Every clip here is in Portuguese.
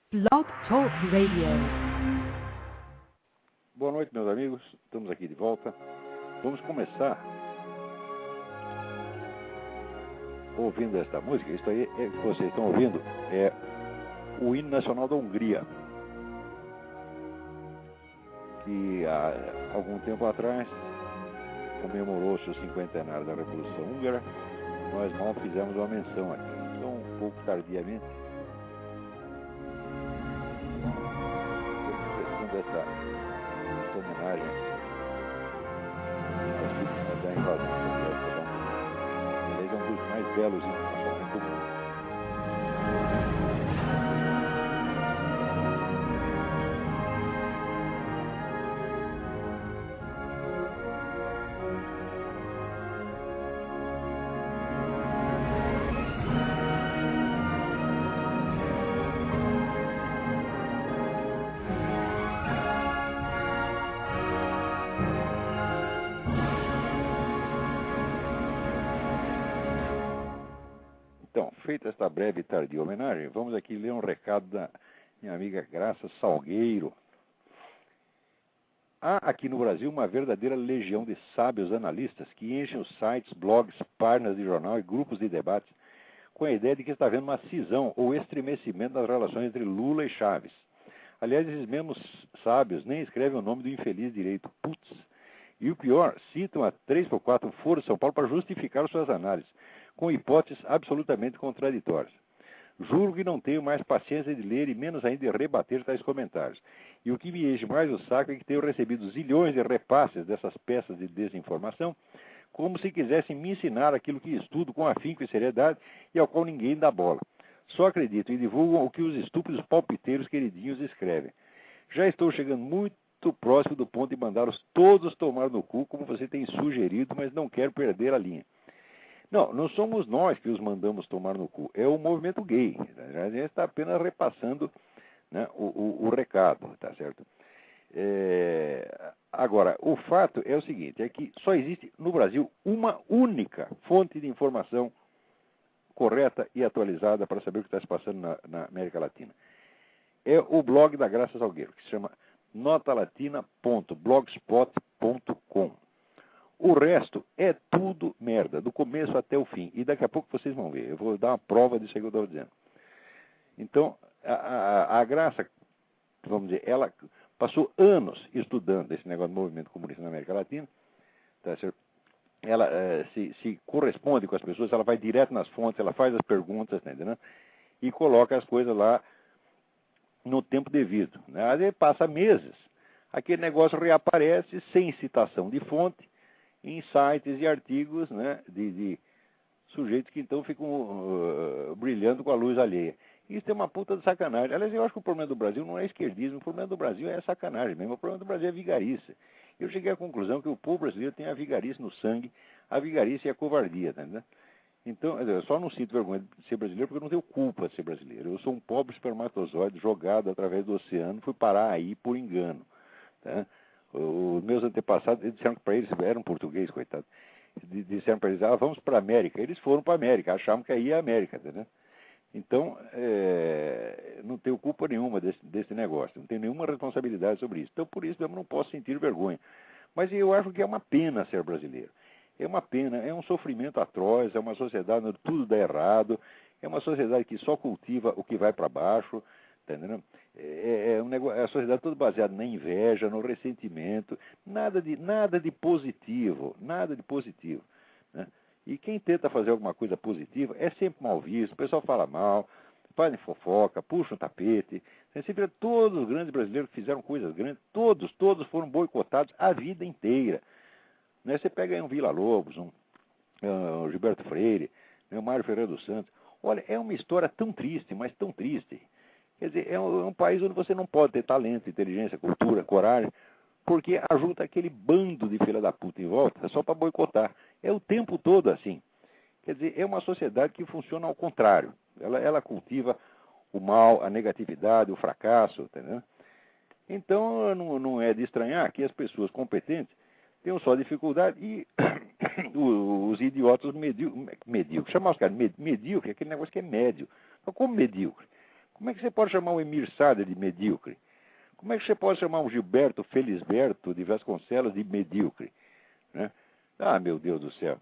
Blog Talk Radio. Boa noite, meus amigos. Estamos aqui de volta. Vamos começar ouvindo esta música. Isso aí que vocês estão ouvindo é o hino nacional da Hungria, que há algum tempo atrás comemorou-se o cinquentenário da Revolução Húngara. Nós mal fizemos uma menção aqui, então um pouco tardiamente, essa homenagem às vítimas da invasão soviética da Hungria. Aliás, é um dos mais belos hinos nacionais do mundo. Então, feita esta breve e tardia homenagem, vamos aqui ler um recado da minha amiga Graça Salgueiro. Há aqui no Brasil uma verdadeira legião de sábios analistas que enchem os sites, blogs, páginas de jornal e grupos de debates com a ideia de que está havendo uma cisão ou estremecimento das relações entre Lula e Chaves. Aliás, esses mesmos sábios nem escrevem o nome do infeliz direito, putz. E o pior, citam a 3x4 Foro de São Paulo para justificar suas análises, com hipóteses absolutamente contraditórias. Juro que não tenho mais paciência de ler e menos ainda de rebater tais comentários. E o que me enche mais o saco é que tenho recebido zilhões de repasses dessas peças de desinformação, como se quisessem me ensinar aquilo que estudo com afinco e seriedade e ao qual ninguém dá bola. Só acreditam e divulgam o que os estúpidos palpiteiros queridinhos escrevem. Já estou chegando muito próximo do ponto de mandá-los todos tomar no cu, como você tem sugerido, mas não quero perder a linha. Não somos nós que os mandamos tomar no cu, é o movimento gay. A gente está apenas repassando, né, o recado, tá certo? Agora, o fato é o seguinte, é que só existe no Brasil uma única fonte de informação correta e atualizada para saber o que está se passando na América Latina. É o blog da Graça Salgueiro, que se chama notalatina.blogspot.com. O resto é tudo merda, do começo até o fim. E daqui a pouco vocês vão ver. Eu vou dar uma prova disso que eu estou dizendo. Então, a Graça, vamos dizer, ela passou anos estudando esse negócio do movimento comunista na América Latina. Tá certo? Ela se corresponde com as pessoas, ela vai direto nas fontes, ela faz as perguntas, tá entendendo? E coloca as coisas lá no tempo devido. Né? Às vezes passa meses, aquele negócio reaparece sem citação de fonte, em sites e artigos, né, de sujeitos que então ficam brilhando com a luz alheia. Isso é uma puta de sacanagem. Aliás, eu acho que o problema do Brasil não é esquerdismo, o problema do Brasil é sacanagem mesmo, o problema do Brasil é vigarice. Eu cheguei à conclusão que o povo brasileiro tem a vigarice no sangue, a vigarice e a covardia, tá entendendo? Então, eu só não sinto vergonha de ser brasileiro porque eu não tenho culpa de ser brasileiro. Eu sou um pobre espermatozoide jogado através do oceano, fui parar aí por engano, tá? Os meus antepassados, eles disseram que para eles, eram portugueses, coitado, disseram para eles, vamos para a América. Eles foram para a América, achavam que aí é a América, né? Então, não tenho culpa nenhuma desse negócio, não tenho nenhuma responsabilidade sobre isso. Então, por isso, eu não posso sentir vergonha. Mas eu acho que é uma pena ser brasileiro. É uma pena, é um sofrimento atroz, é uma sociedade onde tudo dá errado, é uma sociedade que só cultiva o que vai para baixo, tá entendendo? Um negócio, é a sociedade toda baseada na inveja, no ressentimento, nada de positivo, nada de positivo, né? E quem tenta fazer alguma coisa positiva é sempre mal visto, o pessoal fala mal, fazem fofoca, puxam o tapete. Você vê todos os grandes brasileiros que fizeram coisas grandes, todos foram boicotados a vida inteira. Né? Você pega aí um Villa-Lobos, um Gilberto Freire, um Mário Ferreira dos Santos. Olha, é uma história tão triste, mas tão triste. Quer dizer, é um país onde você não pode ter talento, inteligência, cultura, coragem, porque ajuda aquele bando de filha da puta em volta só para boicotar. É o tempo todo assim. Quer dizer, é uma sociedade que funciona ao contrário. Ela cultiva o mal, a negatividade, o fracasso, entendeu? Então, não é de estranhar que as pessoas competentes tenham só dificuldade e os idiotas medíocres. Chamar os caras medíocre, aquele negócio que é médio. Mas como medíocre? Como é que você pode chamar o Emir Sader de medíocre? Como é que você pode chamar um Gilberto Felisberto de Vasconcelos de medíocre? Né? Ah, meu Deus do céu.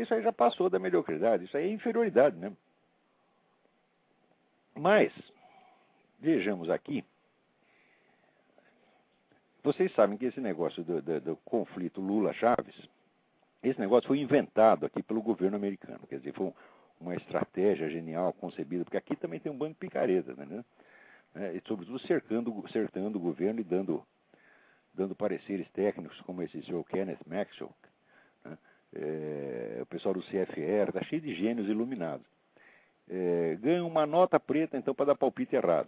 Isso aí já passou da mediocridade. Isso aí é inferioridade, né? Mas, vejamos aqui. Vocês sabem que esse negócio do conflito Lula-Chaves, esse negócio foi inventado aqui pelo governo americano. Quer dizer, foi uma estratégia genial concebida, porque aqui também tem um bando de picaretas, né? E sobretudo cercando o governo e dando pareceres técnicos, como esse senhor Kenneth Maxwell, né? O pessoal do CFR, está cheio de gênios iluminados. Ganha uma nota preta, então, para dar palpite errado.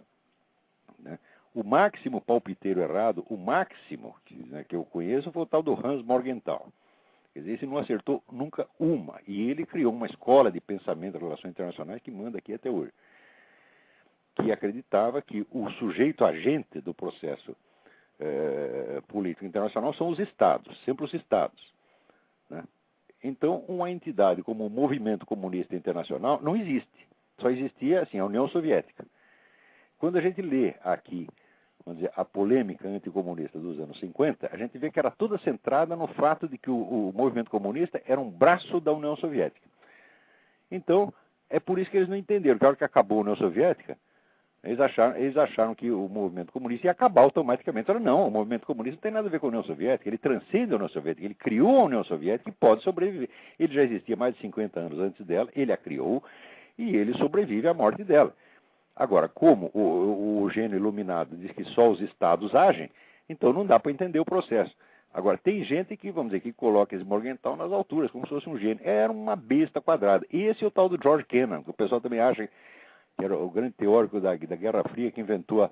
Né? O máximo palpiteiro errado, o máximo que eu conheço, foi o tal do Hans Morgenthau. Quer dizer, esse não acertou nunca uma. E ele criou uma escola de pensamento de relações internacionais que manda aqui até hoje. Que acreditava que o sujeito agente do processo político internacional são os Estados, sempre os Estados. Né? Então, uma entidade como o Movimento Comunista Internacional não existe. Só existia, assim, a União Soviética. Quando a gente lê aqui, vamos dizer, a polêmica anticomunista dos anos 50, a gente vê que era toda centrada no fato de que o movimento comunista era um braço da União Soviética. Então, é por isso que eles não entenderam. Que a hora que acabou a União Soviética, eles acharam que o movimento comunista ia acabar automaticamente. Falaram, não, o movimento comunista não tem nada a ver com a União Soviética, ele transcende a União Soviética, ele criou a União Soviética e pode sobreviver. Ele já existia mais de 50 anos antes dela, ele a criou e ele sobrevive à morte dela. Agora, como o gênio iluminado diz que só os Estados agem, então não dá para entender o processo. Agora, tem gente que, vamos dizer, que coloca esse Morgenthau nas alturas, como se fosse um gênio. Era uma besta quadrada. Esse é o tal do George Kennan, que o pessoal também acha que era o grande teórico da Guerra Fria que inventou a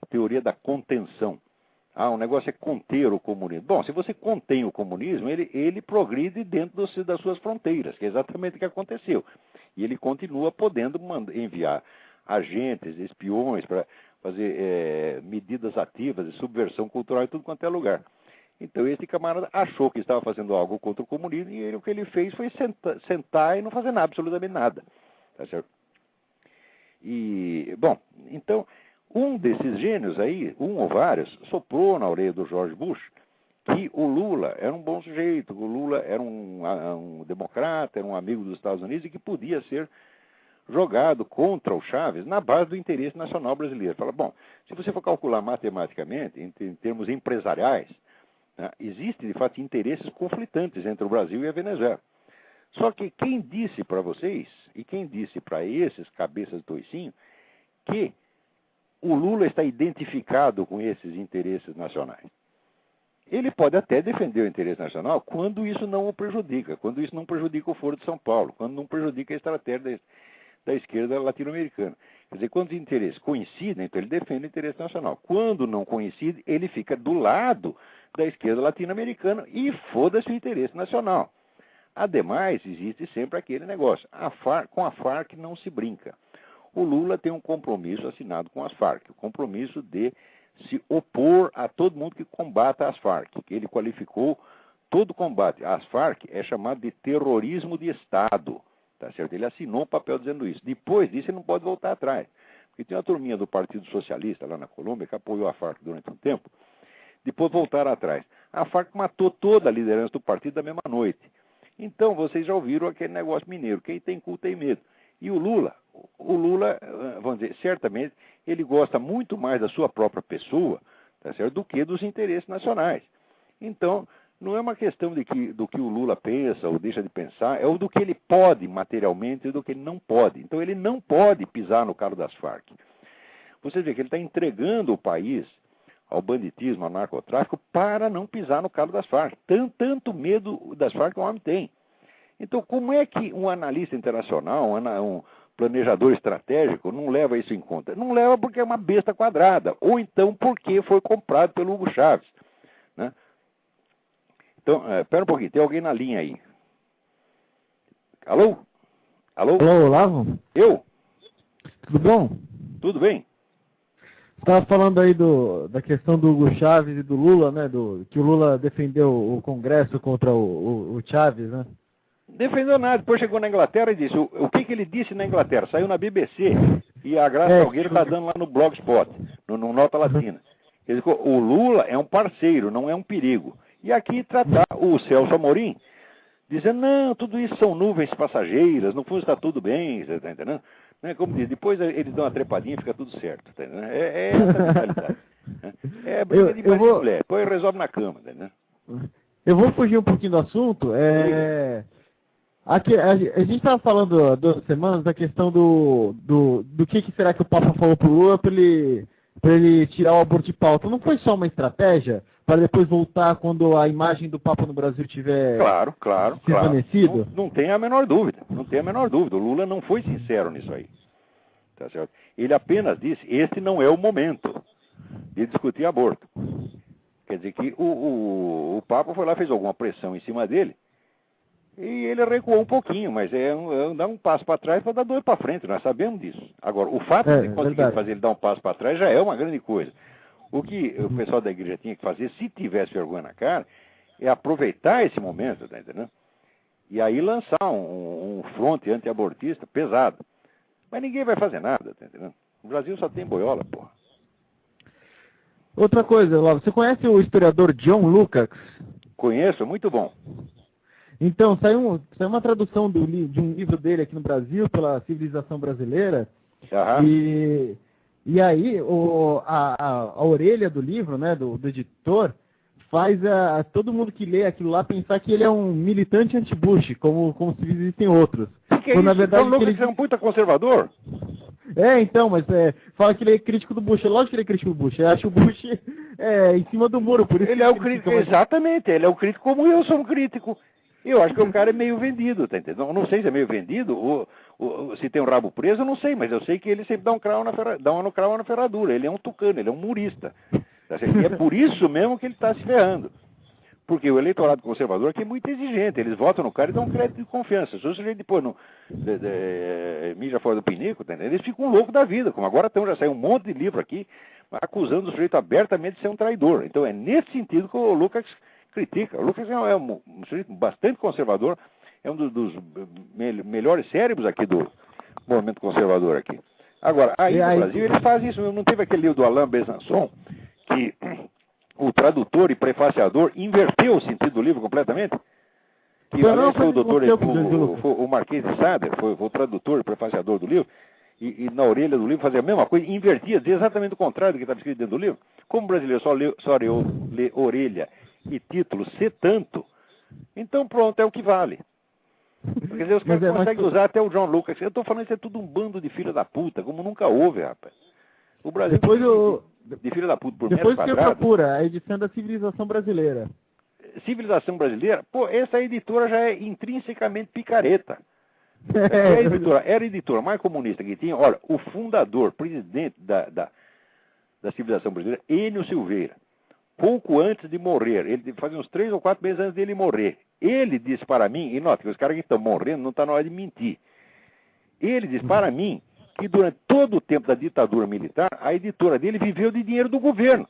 teoria da contenção. O negócio é conter o comunismo. Bom, se você contém o comunismo, ele progride dentro das suas fronteiras, que é exatamente o que aconteceu. E ele continua podendo enviar agentes, espiões, para fazer medidas ativas de subversão cultural em tudo quanto é lugar. Então esse camarada achou que estava fazendo algo contra o comunismo e o que ele fez foi sentar e não fazer nada, absolutamente nada. Tá certo? E, bom, então, um desses gênios aí, um ou vários, soprou na orelha do George Bush que o Lula era um bom sujeito, que o Lula era um democrata, era um amigo dos Estados Unidos e que podia ser jogado contra o Chaves na base do interesse nacional brasileiro. Fala, bom, se você for calcular matematicamente, em termos empresariais, né, existem, de fato, interesses conflitantes entre o Brasil e a Venezuela. Só que quem disse para vocês, e quem disse para esses cabeças de toicinho, que o Lula está identificado com esses interesses nacionais? Ele pode até defender o interesse nacional quando isso não o prejudica, quando isso não prejudica o Foro de São Paulo, quando não prejudica a estratégia da esquerda latino-americana. Quer dizer, quando os interesses coincidem, então ele defende o interesse nacional. Quando não coincide, ele fica do lado da esquerda latino-americana e foda-se o interesse nacional. Ademais, existe sempre aquele negócio. Com a Farc não se brinca. O Lula tem um compromisso assinado com as Farc, o compromisso de se opor a todo mundo que combata as Farc, que ele qualificou todo combate às Farc é chamado de terrorismo de Estado. Tá certo? Ele assinou um papel dizendo isso. Depois disso, ele não pode voltar atrás. Porque tem uma turminha do Partido Socialista lá na Colômbia que apoiou a Farc durante um tempo. Depois voltaram atrás. A Farc matou toda a liderança do partido da mesma noite. Então, vocês já ouviram aquele negócio mineiro. Quem tem cu tem medo. E o Lula, vamos dizer, certamente, ele gosta muito mais da sua própria pessoa, tá certo? Do que dos interesses nacionais. Então, não é uma questão do que o Lula pensa ou deixa de pensar, é o do que ele pode materialmente e do que ele não pode. Então ele não pode pisar no calo das Farc. Você vê que ele está entregando o país ao banditismo, ao narcotráfico, para não pisar no calo das Farc. Tanto medo das Farc que o homem tem. Então como é que um analista internacional, um planejador estratégico, não leva isso em conta? Não leva porque é uma besta quadrada, ou então porque foi comprado pelo Hugo Chávez, né? Então, espera um pouquinho, tem alguém na linha aí. Alô? Alô? Alô, Olavo? Eu? Tudo bom? Tudo bem? Estava falando aí da questão do Hugo Chávez e do Lula, né? Que o Lula defendeu o Congresso contra o Chávez, né? Defendeu nada, depois chegou na Inglaterra e disse, o que ele disse na Inglaterra? Saiu na BBC, E a Graça Salgueiro está dando lá no Blogspot, no Nota Latina. Quer dizer, o Lula é um parceiro, não é um perigo. E aqui tratar o Celso Amorim, dizendo, não, tudo isso são nuvens passageiras, no fundo está tudo bem, você está entendendo? Né? Como diz, depois eles dão uma trepadinha e fica tudo certo, tá entendendo? É essa a mentalidade. Né? É briga de marido e mulher, depois resolve na cama, tá entendendo? Eu vou fugir um pouquinho do assunto. A gente estava falando há 2 semanas da questão do que será que o Papa falou pro Lula para ele tirar o aborto de pauta. Não foi só uma estratégia para depois voltar quando a imagem do Papa no Brasil tiver claro. desvanecido? Não tem a menor dúvida, não tem a menor dúvida. O Lula não foi sincero nisso aí. Tá certo? Ele apenas disse, este não é o momento de discutir aborto. Quer dizer que o Papa foi lá, fez alguma pressão em cima dele, e ele recuou um pouquinho, mas dar um passo para trás para dar 2 para frente, nós sabemos disso. Agora, o fato de conseguir fazer ele dar um passo para trás já é uma grande coisa. O que o pessoal da igreja tinha que fazer, se tivesse vergonha na cara, é aproveitar esse momento, tá entendendo? E aí lançar um fronte anti-abortista pesado. Mas ninguém vai fazer nada, tá entendendo? O Brasil só tem boiola, porra. Outra coisa, Lavo, você conhece o historiador John Lukács? Conheço, muito bom. Então, saiu uma tradução de um livro dele aqui no Brasil, pela Civilização Brasileira, e aí a orelha do livro, né, do editor, faz todo mundo que lê aquilo lá pensar que ele é um militante anti-Bush, como se existem outros. Que é isso? Na verdade, John Lukács é um puta conservador? Então, mas fala que ele é crítico do Bush. É lógico que ele é crítico do Bush. Eu acho o Bush em cima do muro, por isso ele é o crítico. Exatamente, ele é o crítico como eu sou um crítico. Eu acho que o cara é meio vendido, tá entendendo? Eu não sei se é meio vendido, ou se tem um rabo preso, eu não sei, mas eu sei que ele sempre dá um cravo na ferradura. Ele é um tucano, ele é um murista. Tá certo? E é por isso mesmo que ele está se ferrando. Porque o eleitorado conservador aqui é muito exigente. Eles votam no cara e dão um crédito de confiança. Se o sujeito depois mija fora do pinico, tá entendendo? Eles ficam loucos da vida. Como agora já saiu um monte de livro aqui acusando o sujeito abertamente de ser um traidor. Então é nesse sentido que o Lukács critica. O Lukács é um sujeito bastante conservador. É um dos melhores cérebros aqui do movimento conservador aqui. Agora, aí no Brasil eles fazem isso. Não teve aquele livro do Alain Besançon que o tradutor e prefaciador inverteu o sentido do livro completamente? Que aliás foi o doutor, o Marquês de Sade, foi o tradutor e prefaciador do livro, e na orelha do livro fazia a mesma coisa, invertia, dizia exatamente o contrário do que estava escrito dentro do livro. Como o brasileiro só lê orelha e título, tanto, então pronto, é o que vale. Quer dizer, os caras conseguem usar até o John Lukács. Eu estou falando que isso é tudo um bando de filho da puta, como nunca houve, rapaz. O Brasil de filho da puta por metro quadrado. Depois que procura a edição da Civilização Brasileira. Civilização Brasileira? Pô, essa editora já é intrinsecamente picareta. Era a editora mais comunista que tinha. Olha, o fundador, presidente da Civilização Brasileira, Enio Silveira, pouco antes de morrer, ele fazia uns 3 ou 4 meses antes dele morrer, ele disse para mim, e nota que os caras que estão morrendo não está na hora de mentir, ele disse para mim que durante todo o tempo da ditadura militar, a editora dele viveu de dinheiro do governo.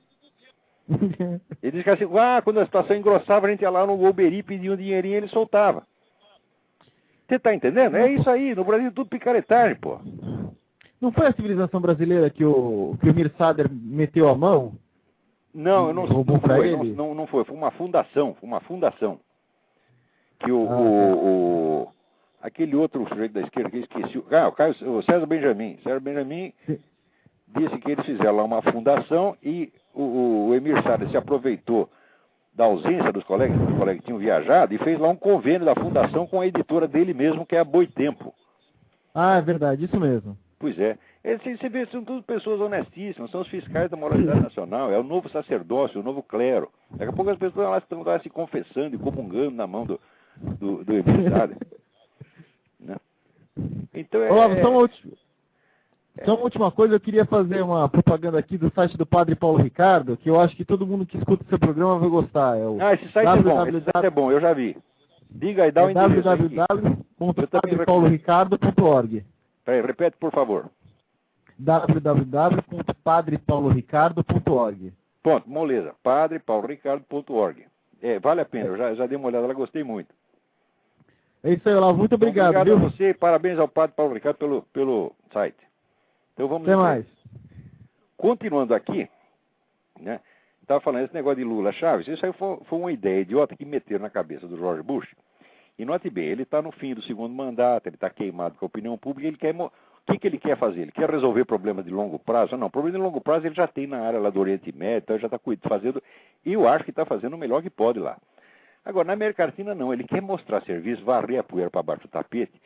Ele disse que assim, quando a situação engrossava, a gente ia lá no Uberi, pedia um dinheirinho e ele soltava. Você está entendendo? É isso aí, no Brasil tudo picaretagem, pô. Não foi a Civilização Brasileira que o Mir Sader meteu a mão? Não, eu não sei. Não foi, foi uma fundação. Que aquele outro sujeito da esquerda que eu esqueci. O César Benjamin. César Benjamin disse que eles fizeram lá uma fundação e o Emir Sader se aproveitou da ausência dos colegas que tinham viajado e fez lá um convênio da fundação com a editora dele mesmo, que é a Boitempo. Ah, é verdade, isso mesmo. Pois é. Você vê, são todas pessoas honestíssimas, são os fiscais da moralidade nacional, é o novo sacerdócio, o novo clero. Daqui a pouco as pessoas lá estão lá se confessando e comungando na mão do Emir Sader. Né? Então só uma última coisa, eu queria fazer uma propaganda aqui do site do Padre Paulo Ricardo, que eu acho que todo mundo que escuta o seu programa vai gostar. Esse site é bom, esse site é bom, eu já vi. Diga aí, dá o endereço. www.padrepauloricardo.org. Peraí, repete, por favor. www.padrepauloricardo.org. Ponto, moleza, padrepauloricardo.org. Vale a pena, eu já dei uma olhada, gostei muito. É isso aí, Olavo, muito obrigado. Obrigado a você, parabéns ao Padre Paulo Ricardo pelo site. Então vamos Até mais. Continuando aqui, né? Estava falando esse negócio de Lula Chaves, isso aí foi uma ideia idiota que meteram na cabeça do George Bush. E note bem, ele está no fim do segundo mandato, ele está queimado com a opinião pública, ele quer... O que ele quer fazer? Ele quer resolver problemas de longo prazo? Não, problema de longo prazo ele já tem na área lá do Oriente Médio, então ele já está fazendo, e eu acho que está fazendo o melhor que pode lá. Agora, na América Latina não, ele quer mostrar serviço, varrer a poeira para baixo do tapete,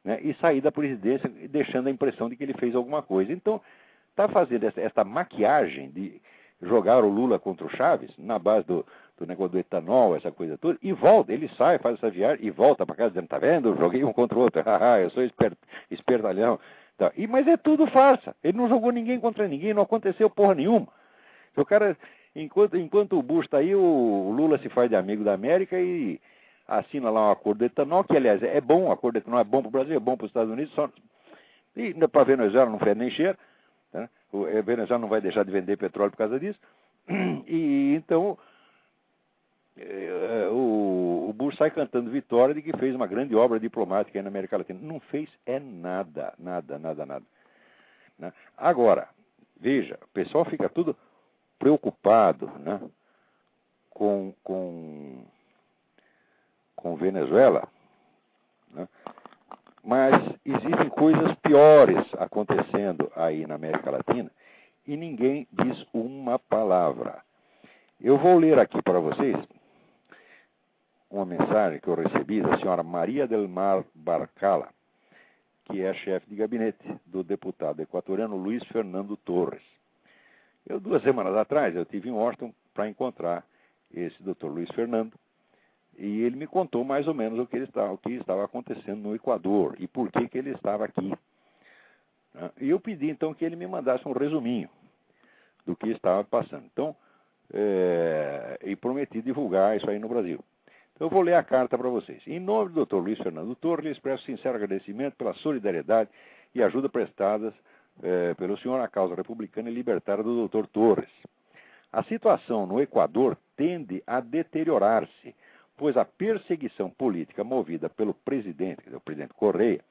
né, e sair da presidência deixando a impressão de que ele fez alguma coisa. Então, está fazendo essa maquiagem de jogar o Lula contra o Chaves, na base do negócio do etanol, essa coisa toda, e volta, ele sai, faz essa viagem e volta para casa dizendo, tá vendo, joguei um contra o outro, eu sou espertalhão. Tá. Mas é tudo farsa, ele não jogou ninguém contra ninguém, não aconteceu porra nenhuma. O cara, enquanto o Bush está aí, o Lula se faz de amigo da América e assina lá um acordo de etanol, que aliás é bom, o acordo de etanol é bom para o Brasil, é bom para os Estados Unidos, e para a Venezuela não fede nem cheiro. Tá? A Venezuela não vai deixar de vender petróleo por causa disso. E então o Bush sai cantando vitória de que fez uma grande obra diplomática aí na América Latina. Não fez nada. Né? Agora, veja, o pessoal fica tudo preocupado, né, com Venezuela, né? Mas existem coisas piores acontecendo aí na América Latina e ninguém diz uma palavra. Eu vou ler aqui para vocês uma mensagem que eu recebi da senhora Maria del Mar Barcala, que é chefe de gabinete do deputado equatoriano Luiz Fernando Torres. 2 semanas atrás, eu estive em Washington para encontrar esse doutor Luiz Fernando, e ele me contou mais ou menos o que estava acontecendo no Equador e por que ele estava aqui. E eu pedi, então, que ele me mandasse um resuminho do que estava passando. Então, e prometi divulgar isso aí no Brasil. Então, eu vou ler a carta para vocês. Em nome do Dr. Luiz Fernando Torres, lhe expresso sincero agradecimento pela solidariedade e ajuda prestadas pelo senhor à causa republicana e libertária do Dr. Torres. A situação no Equador tende a deteriorar-se, pois a perseguição política movida pelo presidente, o presidente Correia,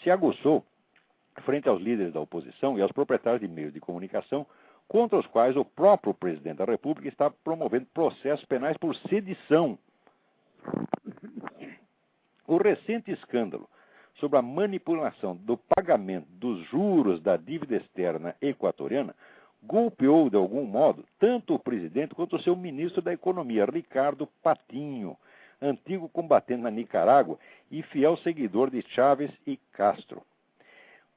se aguçou frente aos líderes da oposição e aos proprietários de meios de comunicação, contra os quais o próprio presidente da República está promovendo processos penais por sedição. O recente escândalo sobre a manipulação do pagamento dos juros da dívida externa equatoriana golpeou, de algum modo, tanto o presidente quanto o seu ministro da Economia, Ricardo Patinho, antigo combatente na Nicarágua e fiel seguidor de Chávez e Castro.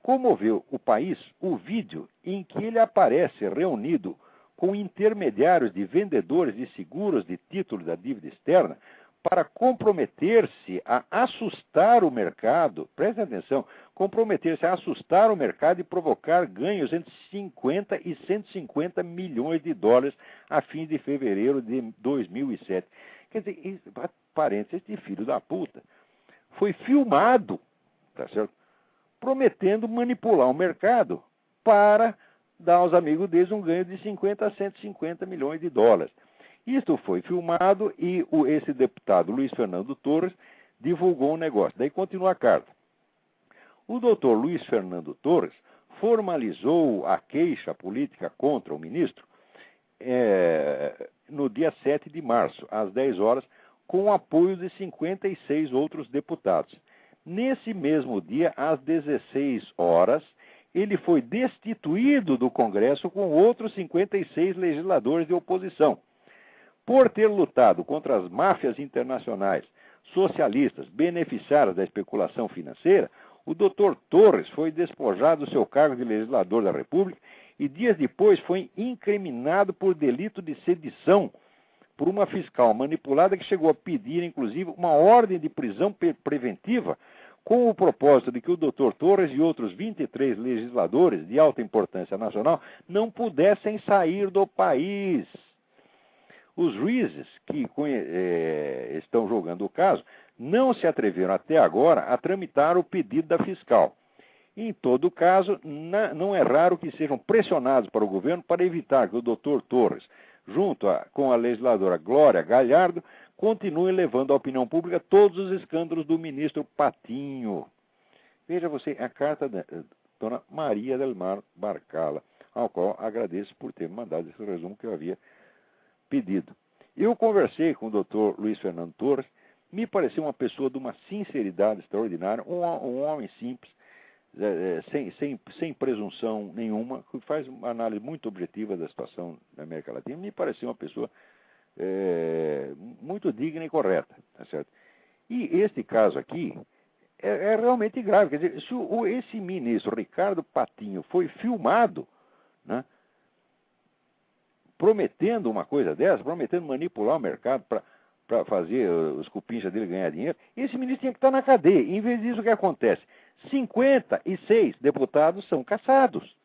Comoveu o país o vídeo em que ele aparece reunido com intermediários de vendedores de seguros de títulos da dívida externa para comprometer-se a assustar o mercado, prestem atenção, comprometer-se a assustar o mercado e provocar ganhos entre 50 e 150 milhões de dólares a fim de fevereiro de 2007. Quer dizer, parênteses, esse filho da puta foi filmado, tá certo? Prometendo manipular o mercado para dar aos amigos deles um ganho de 50 a 150 milhões de dólares. Isto foi filmado e esse deputado Luiz Fernando Torres divulgou um negócio. Daí continua a carta. O doutor Luiz Fernando Torres formalizou a queixa política contra o ministro no dia 7 de março, às 10 horas, com o apoio de 56 outros deputados. Nesse mesmo dia, às 16 horas, ele foi destituído do Congresso com outros 56 legisladores de oposição. Por ter lutado contra as máfias internacionais socialistas beneficiárias da especulação financeira, o Dr. Torres foi despojado do seu cargo de legislador da República e dias depois foi incriminado por delito de sedição por uma fiscal manipulada que chegou a pedir, inclusive, uma ordem de prisão preventiva com o propósito de que o Dr. Torres e outros 23 legisladores de alta importância nacional não pudessem sair do país. Os juízes que estão julgando o caso não se atreveram até agora a tramitar o pedido da fiscal. Em todo caso, não é raro que sejam pressionados para o governo para evitar que o Dr. Torres, junto com a legisladora Glória Galhardo, continue levando à opinião pública todos os escândalos do ministro Patinho. Veja você, a carta dona Maria del Mar Barcala, ao qual agradeço por ter mandado esse resumo que eu havia pedido. Eu conversei com o Dr. Luiz Fernando Torres, me pareceu uma pessoa de uma sinceridade extraordinária, um homem simples, sem presunção nenhuma, que faz uma análise muito objetiva da situação da América Latina. Me pareceu uma pessoa muito digna e correta, tá certo? E este caso aqui é realmente grave. Quer dizer, se esse ministro, Ricardo Patinho, foi filmado, né, prometendo uma coisa dessa, prometendo manipular o mercado para fazer os cupinchas dele ganhar dinheiro, esse ministro tinha que estar na cadeia. Em vez disso, o que acontece? 56 deputados são caçados.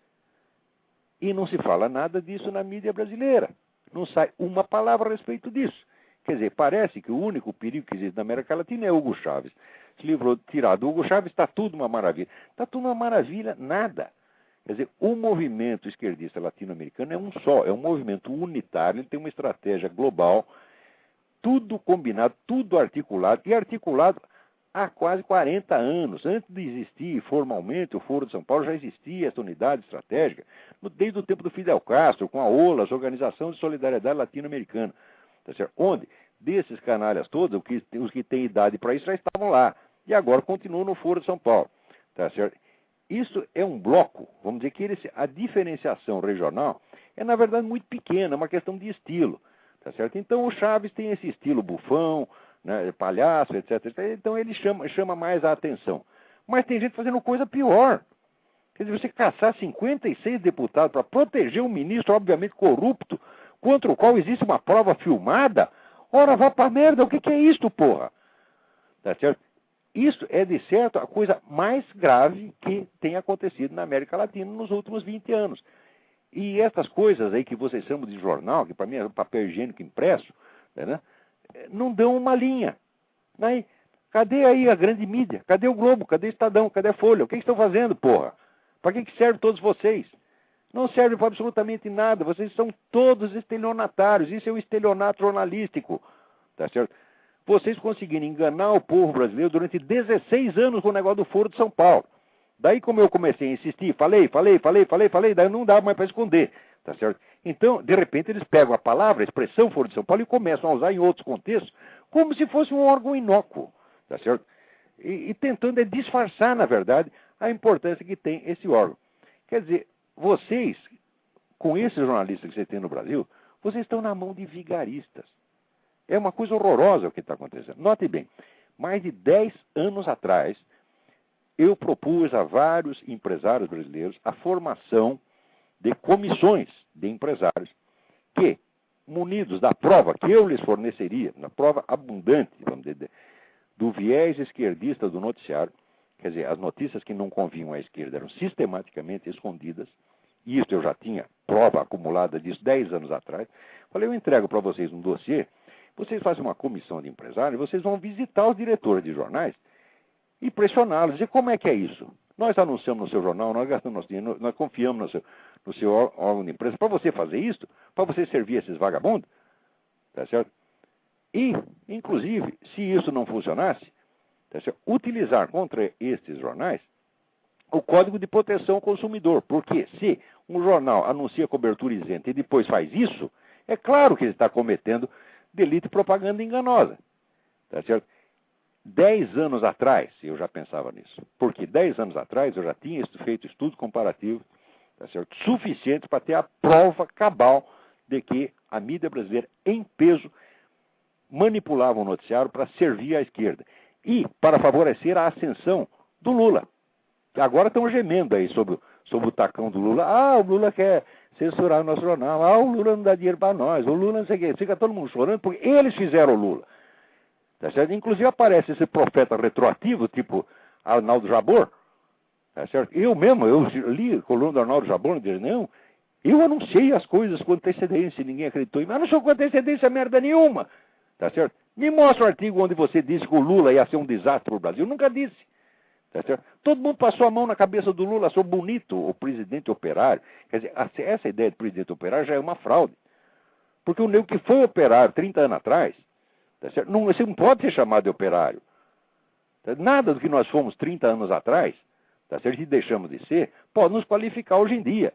E não se fala nada disso na mídia brasileira. Não sai uma palavra a respeito disso. Quer dizer, parece que o único perigo que existe na América Latina é Hugo Chávez. Se livrou tirado Hugo Chávez, está tudo uma maravilha. Está tudo uma maravilha, nada. Quer dizer, o movimento esquerdista latino-americano é um só, é um movimento unitário, ele tem uma estratégia global, tudo combinado, tudo articulado, e articulado há quase 40 anos. Antes de existir formalmente o Foro de São Paulo, já existia essa unidade estratégica, desde o tempo do Fidel Castro, com a OLAS, Organização de Solidariedade Latino-Americana, tá certo? Onde, desses canalhas todos, os que têm idade para isso já estavam lá, e agora continuam no Foro de São Paulo, tá certo? Isso é um bloco, vamos dizer que a diferenciação regional é, na verdade, muito pequena, é uma questão de estilo, tá certo? Então, o Chaves tem esse estilo bufão, né, palhaço, etc. Então, ele chama mais a atenção. Mas tem gente fazendo coisa pior. Quer dizer, você caçar 56 deputados para proteger um ministro, obviamente, corrupto, contra o qual existe uma prova filmada, ora, vá pra merda, o que é isto, porra? Tá certo? Isso é, de certo, a coisa mais grave que tem acontecido na América Latina nos últimos 20 anos. E essas coisas aí que vocês chamam de jornal, que para mim é papel higiênico impresso, né, não dão uma linha. Né? Cadê aí a grande mídia? Cadê o Globo? Cadê o Estadão? Cadê a Folha? O que estão fazendo, porra? Para que serve todos vocês? Não serve para absolutamente nada. Vocês são todos estelionatários. Isso é o estelionato jornalístico. Tá certo? Vocês conseguiram enganar o povo brasileiro durante 16 anos com o negócio do Foro de São Paulo. Daí, como eu comecei a insistir, falei, daí não dá mais para esconder, tá certo? Então, de repente, eles pegam a palavra, a expressão Foro de São Paulo e começam a usar em outros contextos como se fosse um órgão inócuo, tá certo? E tentando disfarçar, na verdade, a importância que tem esse órgão. Quer dizer, vocês, com esses jornalistas que você tem no Brasil, vocês estão na mão de vigaristas. É uma coisa horrorosa o que está acontecendo. Note bem, mais de 10 anos atrás, eu propus a vários empresários brasileiros a formação de comissões de empresários que, munidos da prova que eu lhes forneceria, na prova abundante, vamos dizer, do viés esquerdista do noticiário, quer dizer, as notícias que não convinham à esquerda eram sistematicamente escondidas, e isso eu já tinha prova acumulada disso 10 anos atrás. Falei, eu entrego para vocês um dossiê, vocês fazem uma comissão de empresários, vocês vão visitar os diretores de jornais e pressioná-los, dizer como é que é isso. Nós anunciamos no seu jornal, nós gastamos nosso dinheiro, nós confiamos no seu órgão de imprensa para você fazer isso, para você servir esses vagabundos, tá certo? E, inclusive, se isso não funcionasse, tá certo? Utilizar contra estes jornais o Código de Proteção ao Consumidor, porque se um jornal anuncia cobertura isenta e depois faz isso, é claro que ele está cometendo delito de propaganda enganosa, tá certo? 10 anos atrás, eu já pensava nisso, porque 10 anos atrás eu já tinha feito estudos comparativos, tá certo? Suficientes para ter a prova cabal de que a mídia brasileira, em peso, manipulava o noticiário para servir à esquerda e para favorecer a ascensão do Lula. Agora estão gemendo aí sobre o tacão do Lula. Ah, o Lula quer censurar o nosso jornal. Ah, o Lula não dá dinheiro para nós. O Lula não sei o quê. Fica todo mundo chorando porque eles fizeram o Lula. Tá certo? Inclusive aparece esse profeta retroativo, tipo Arnaldo Jabor. Tá certo? Eu li a coluna do Arnaldo Jabor e disse, não, eu anunciei as coisas com antecedência, ninguém acreditou em mim. Mas não sou com antecedência merda nenhuma. Tá certo? Me mostra o artigo onde você disse que o Lula ia ser um desastre para o Brasil. Eu nunca disse. Tá certo? Todo mundo passou a mão na cabeça do Lula, achou bonito o presidente operário. Quer dizer, essa ideia de presidente operário já é uma fraude. Porque o nego que foi operário 30 anos atrás, tá certo? Você não pode ser chamado de operário. Nada do que nós fomos 30 anos atrás tá certo? E deixamos de ser, pode nos qualificar hoje em dia.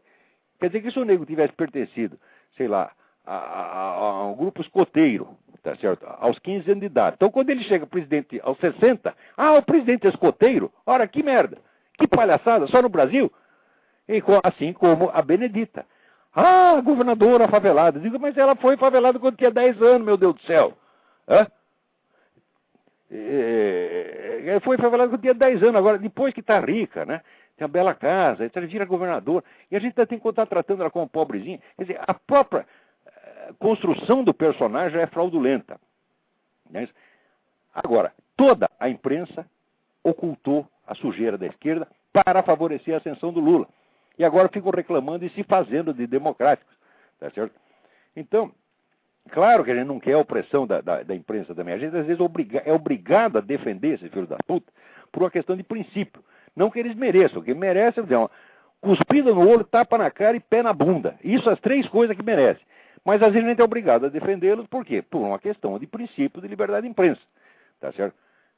Quer dizer que se o nego tivesse pertencido, sei lá, a um grupo escoteiro, tá certo? Aos 15 anos de idade. Então, quando ele chega presidente aos 60, o presidente é escoteiro? Ora, que merda! Que palhaçada! Só no Brasil? Assim como a Benedita. Governadora favelada. Digo, mas ela foi favelada quando tinha 10 anos, meu Deus do céu. Foi favelada quando tinha 10 anos. Agora, depois que está rica, né? Tem uma bela casa, etc., vira governador. E a gente tem que estar tratando ela como pobrezinha. Quer dizer, a própria construção do personagem é fraudulenta. Né? Agora, toda a imprensa ocultou a sujeira da esquerda para favorecer a ascensão do Lula. E agora ficam reclamando e se fazendo de democráticos. Tá certo? Então, claro que a gente não quer a opressão da imprensa também. A gente, às vezes, é obrigado a defender esse filho da puta por uma questão de princípio. Não que eles mereçam. O que merecem é uma cuspida no olho, tapa na cara e pé na bunda. Isso as três coisas que merecem. Mas, às vezes, a gente é obrigado a defendê-los. Por quê? Por uma questão de princípio de liberdade de imprensa. Tá certo?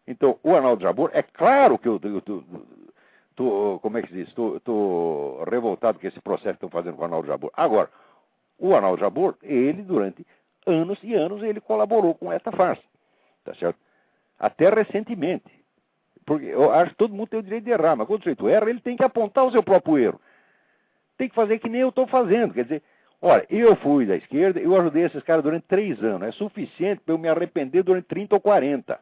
Então, o Arnaldo Jabor, é claro que eu como é que se diz? Estou revoltado com esse processo que estão fazendo com o Arnaldo Jabor. Agora, o Arnaldo Jabor, ele, durante anos e anos, ele colaborou com essa farsa. Tá certo? Até recentemente. Porque eu acho que todo mundo tem o direito de errar, mas quando o sujeito erra, ele tem que apontar o seu próprio erro. Tem que fazer que nem eu estou fazendo. Quer dizer, olha, eu fui da esquerda, eu ajudei esses caras durante 3 anos. É suficiente para eu me arrepender durante 30 ou 40.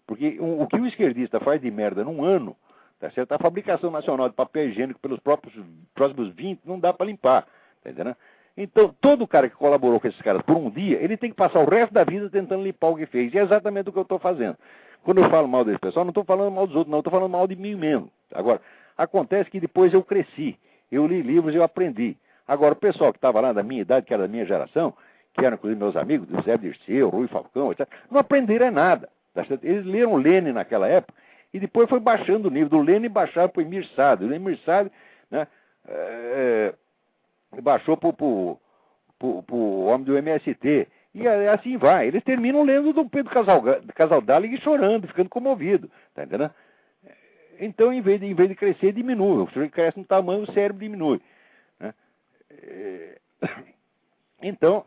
Porque o que o esquerdista faz de merda num ano, tá certo? A fabricação nacional de papel higiênico pelos próximos 20 não dá para limpar. Tá entendendo? Então, todo cara que colaborou com esses caras por um dia, ele tem que passar o resto da vida tentando limpar o que fez. E é exatamente o que eu estou fazendo. Quando eu falo mal desse pessoal, não estou falando mal dos outros, não. Estou falando mal de mim mesmo. Agora, acontece que depois eu cresci. Eu li livros e eu aprendi. Agora, o pessoal que estava lá da minha idade, que era da minha geração, que eram inclusive meus amigos, José Dirceu, Rui Falcão, etc., não aprenderam nada. Tá certo? Eles leram Lênin naquela época e depois foi baixando o nível do Lênin e baixaram para o Emir Saad. O Emir Saad, né, baixou para o homem do MST. E assim vai. Eles terminam lendo do Pedro Casaldáliga e chorando, ficando comovido. Tá entendendo? Então, em vez de crescer, diminui. O sujeito cresce no tamanho, o cérebro diminui. Né? Então,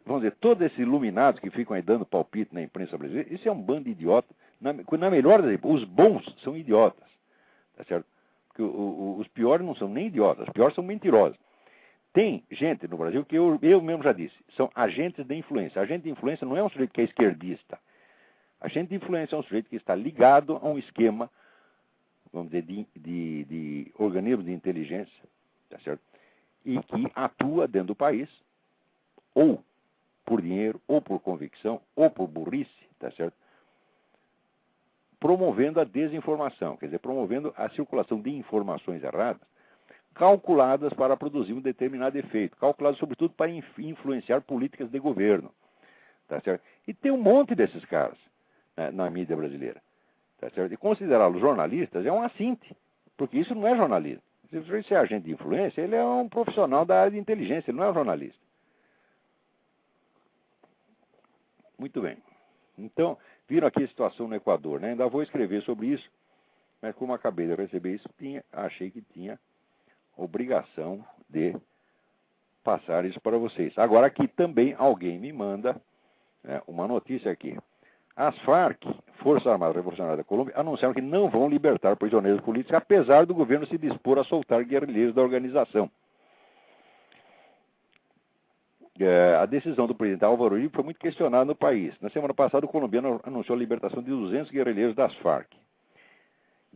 vamos dizer, todos esses iluminados que ficam aí dando palpite na imprensa brasileira, isso é um bando de idiota. Na melhor das hipóteses, os bons são idiotas. Tá certo? Porque os piores não são nem idiotas, os piores são mentirosos. Tem gente no Brasil que eu mesmo já disse, são agentes de influência. Agente de influência não é um sujeito que é esquerdista. Agente de influência é um sujeito que está ligado a um esquema, vamos dizer, de organismo de inteligência, tá certo? E que atua dentro do país, ou por dinheiro, ou por convicção, ou por burrice, tá certo? Promovendo a desinformação, quer dizer, promovendo a circulação de informações erradas, calculadas para produzir um determinado efeito, calculadas sobretudo para influenciar políticas de governo, tá certo? E tem um monte desses caras, né, na mídia brasileira, tá certo? E considerá-los jornalistas é um assinte, porque isso não é jornalismo. Se você é agente de influência, ele é um profissional da área de inteligência, ele não é um jornalista. Muito bem. Então, viram aqui a situação no Equador, né? Ainda vou escrever sobre isso, mas como acabei de receber isso, achei que tinha obrigação de passar isso para vocês. Agora aqui também alguém me manda, né, uma notícia aqui. As Farc, Forças Armadas Revolucionárias da Colômbia, anunciaram que não vão libertar prisioneiros políticos, apesar do governo se dispor a soltar guerrilheiros da organização. A decisão do presidente Álvaro Uribe foi muito questionada no país. Na semana passada, o colombiano anunciou a libertação de 200 guerrilheiros das Farc.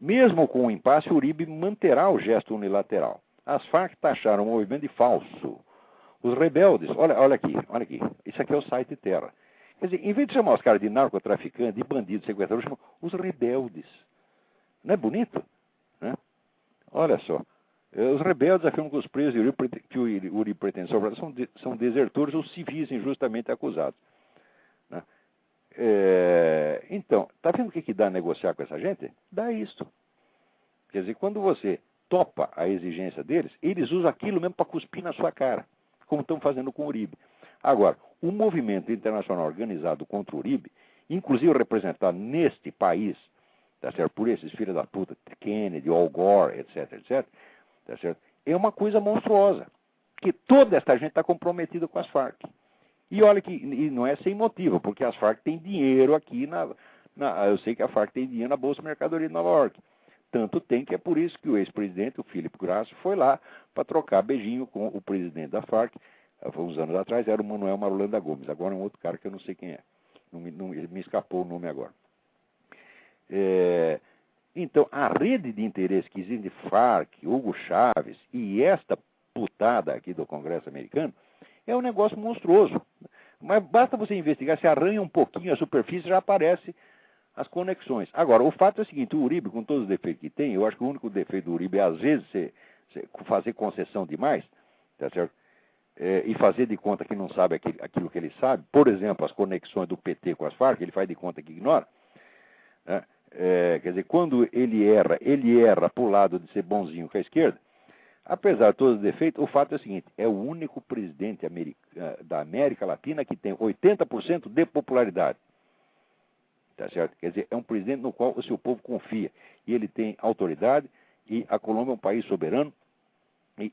Mesmo com o impasse, Uribe manterá o gesto unilateral. As Farc taxaram o movimento de falso. Os rebeldes, olha aqui, isso aqui é o site Terra. Quer dizer, em vez de chamar os caras de narcotraficantes, de bandidos, sequestradores, chamam os rebeldes. Não é bonito? Né? Olha só. Os rebeldes afirmam que os presos que o Uribe pretende salvar são desertores ou civis injustamente acusados. Né? Então, está vendo o que dá negociar com essa gente? Dá isso. Quer dizer, quando você topa a exigência deles, eles usam aquilo mesmo para cuspir na sua cara, como estão fazendo com o Uribe. Agora, o movimento internacional organizado contra o Uribe, inclusive representado neste país, tá certo? Por esses filhos da puta, Kennedy, Al Gore, etc, etc, tá certo? É uma coisa monstruosa, que toda essa gente está comprometida com as Farc. E olha que e não é sem motivo, porque as Farc têm dinheiro aqui eu sei que a Farc tem dinheiro na Bolsa de Mercadoria de Nova York. Tanto tem que é por isso que o ex-presidente, o Philip Grasso, foi lá para trocar beijinho com o presidente da Farc. Uns anos atrás era o Manuel Marulanda Gomes, agora é um outro cara que eu não sei quem é. Me escapou o nome agora. Então, a rede de interesse que existe de Farc, Hugo Chávez e esta putada aqui do Congresso americano é um negócio monstruoso. Mas basta você investigar, se arranha um pouquinho a superfície, já aparece as conexões. Agora, o fato é o seguinte, o Uribe, com todos os defeitos que tem, eu acho que o único defeito do Uribe é, às vezes, fazer concessão demais, tá certo? E fazer de conta que não sabe aquilo que ele sabe. Por exemplo, as conexões do PT com as Farc, ele faz de conta que ignora. Né? Quer dizer, quando ele erra para o lado de ser bonzinho com a esquerda. Apesar de todos os defeitos, o fato é o seguinte, é o único presidente da América Latina que tem 80% de popularidade. Tá certo? Quer dizer, é um presidente no qual o seu povo confia. E ele tem autoridade, e a Colômbia é um país soberano,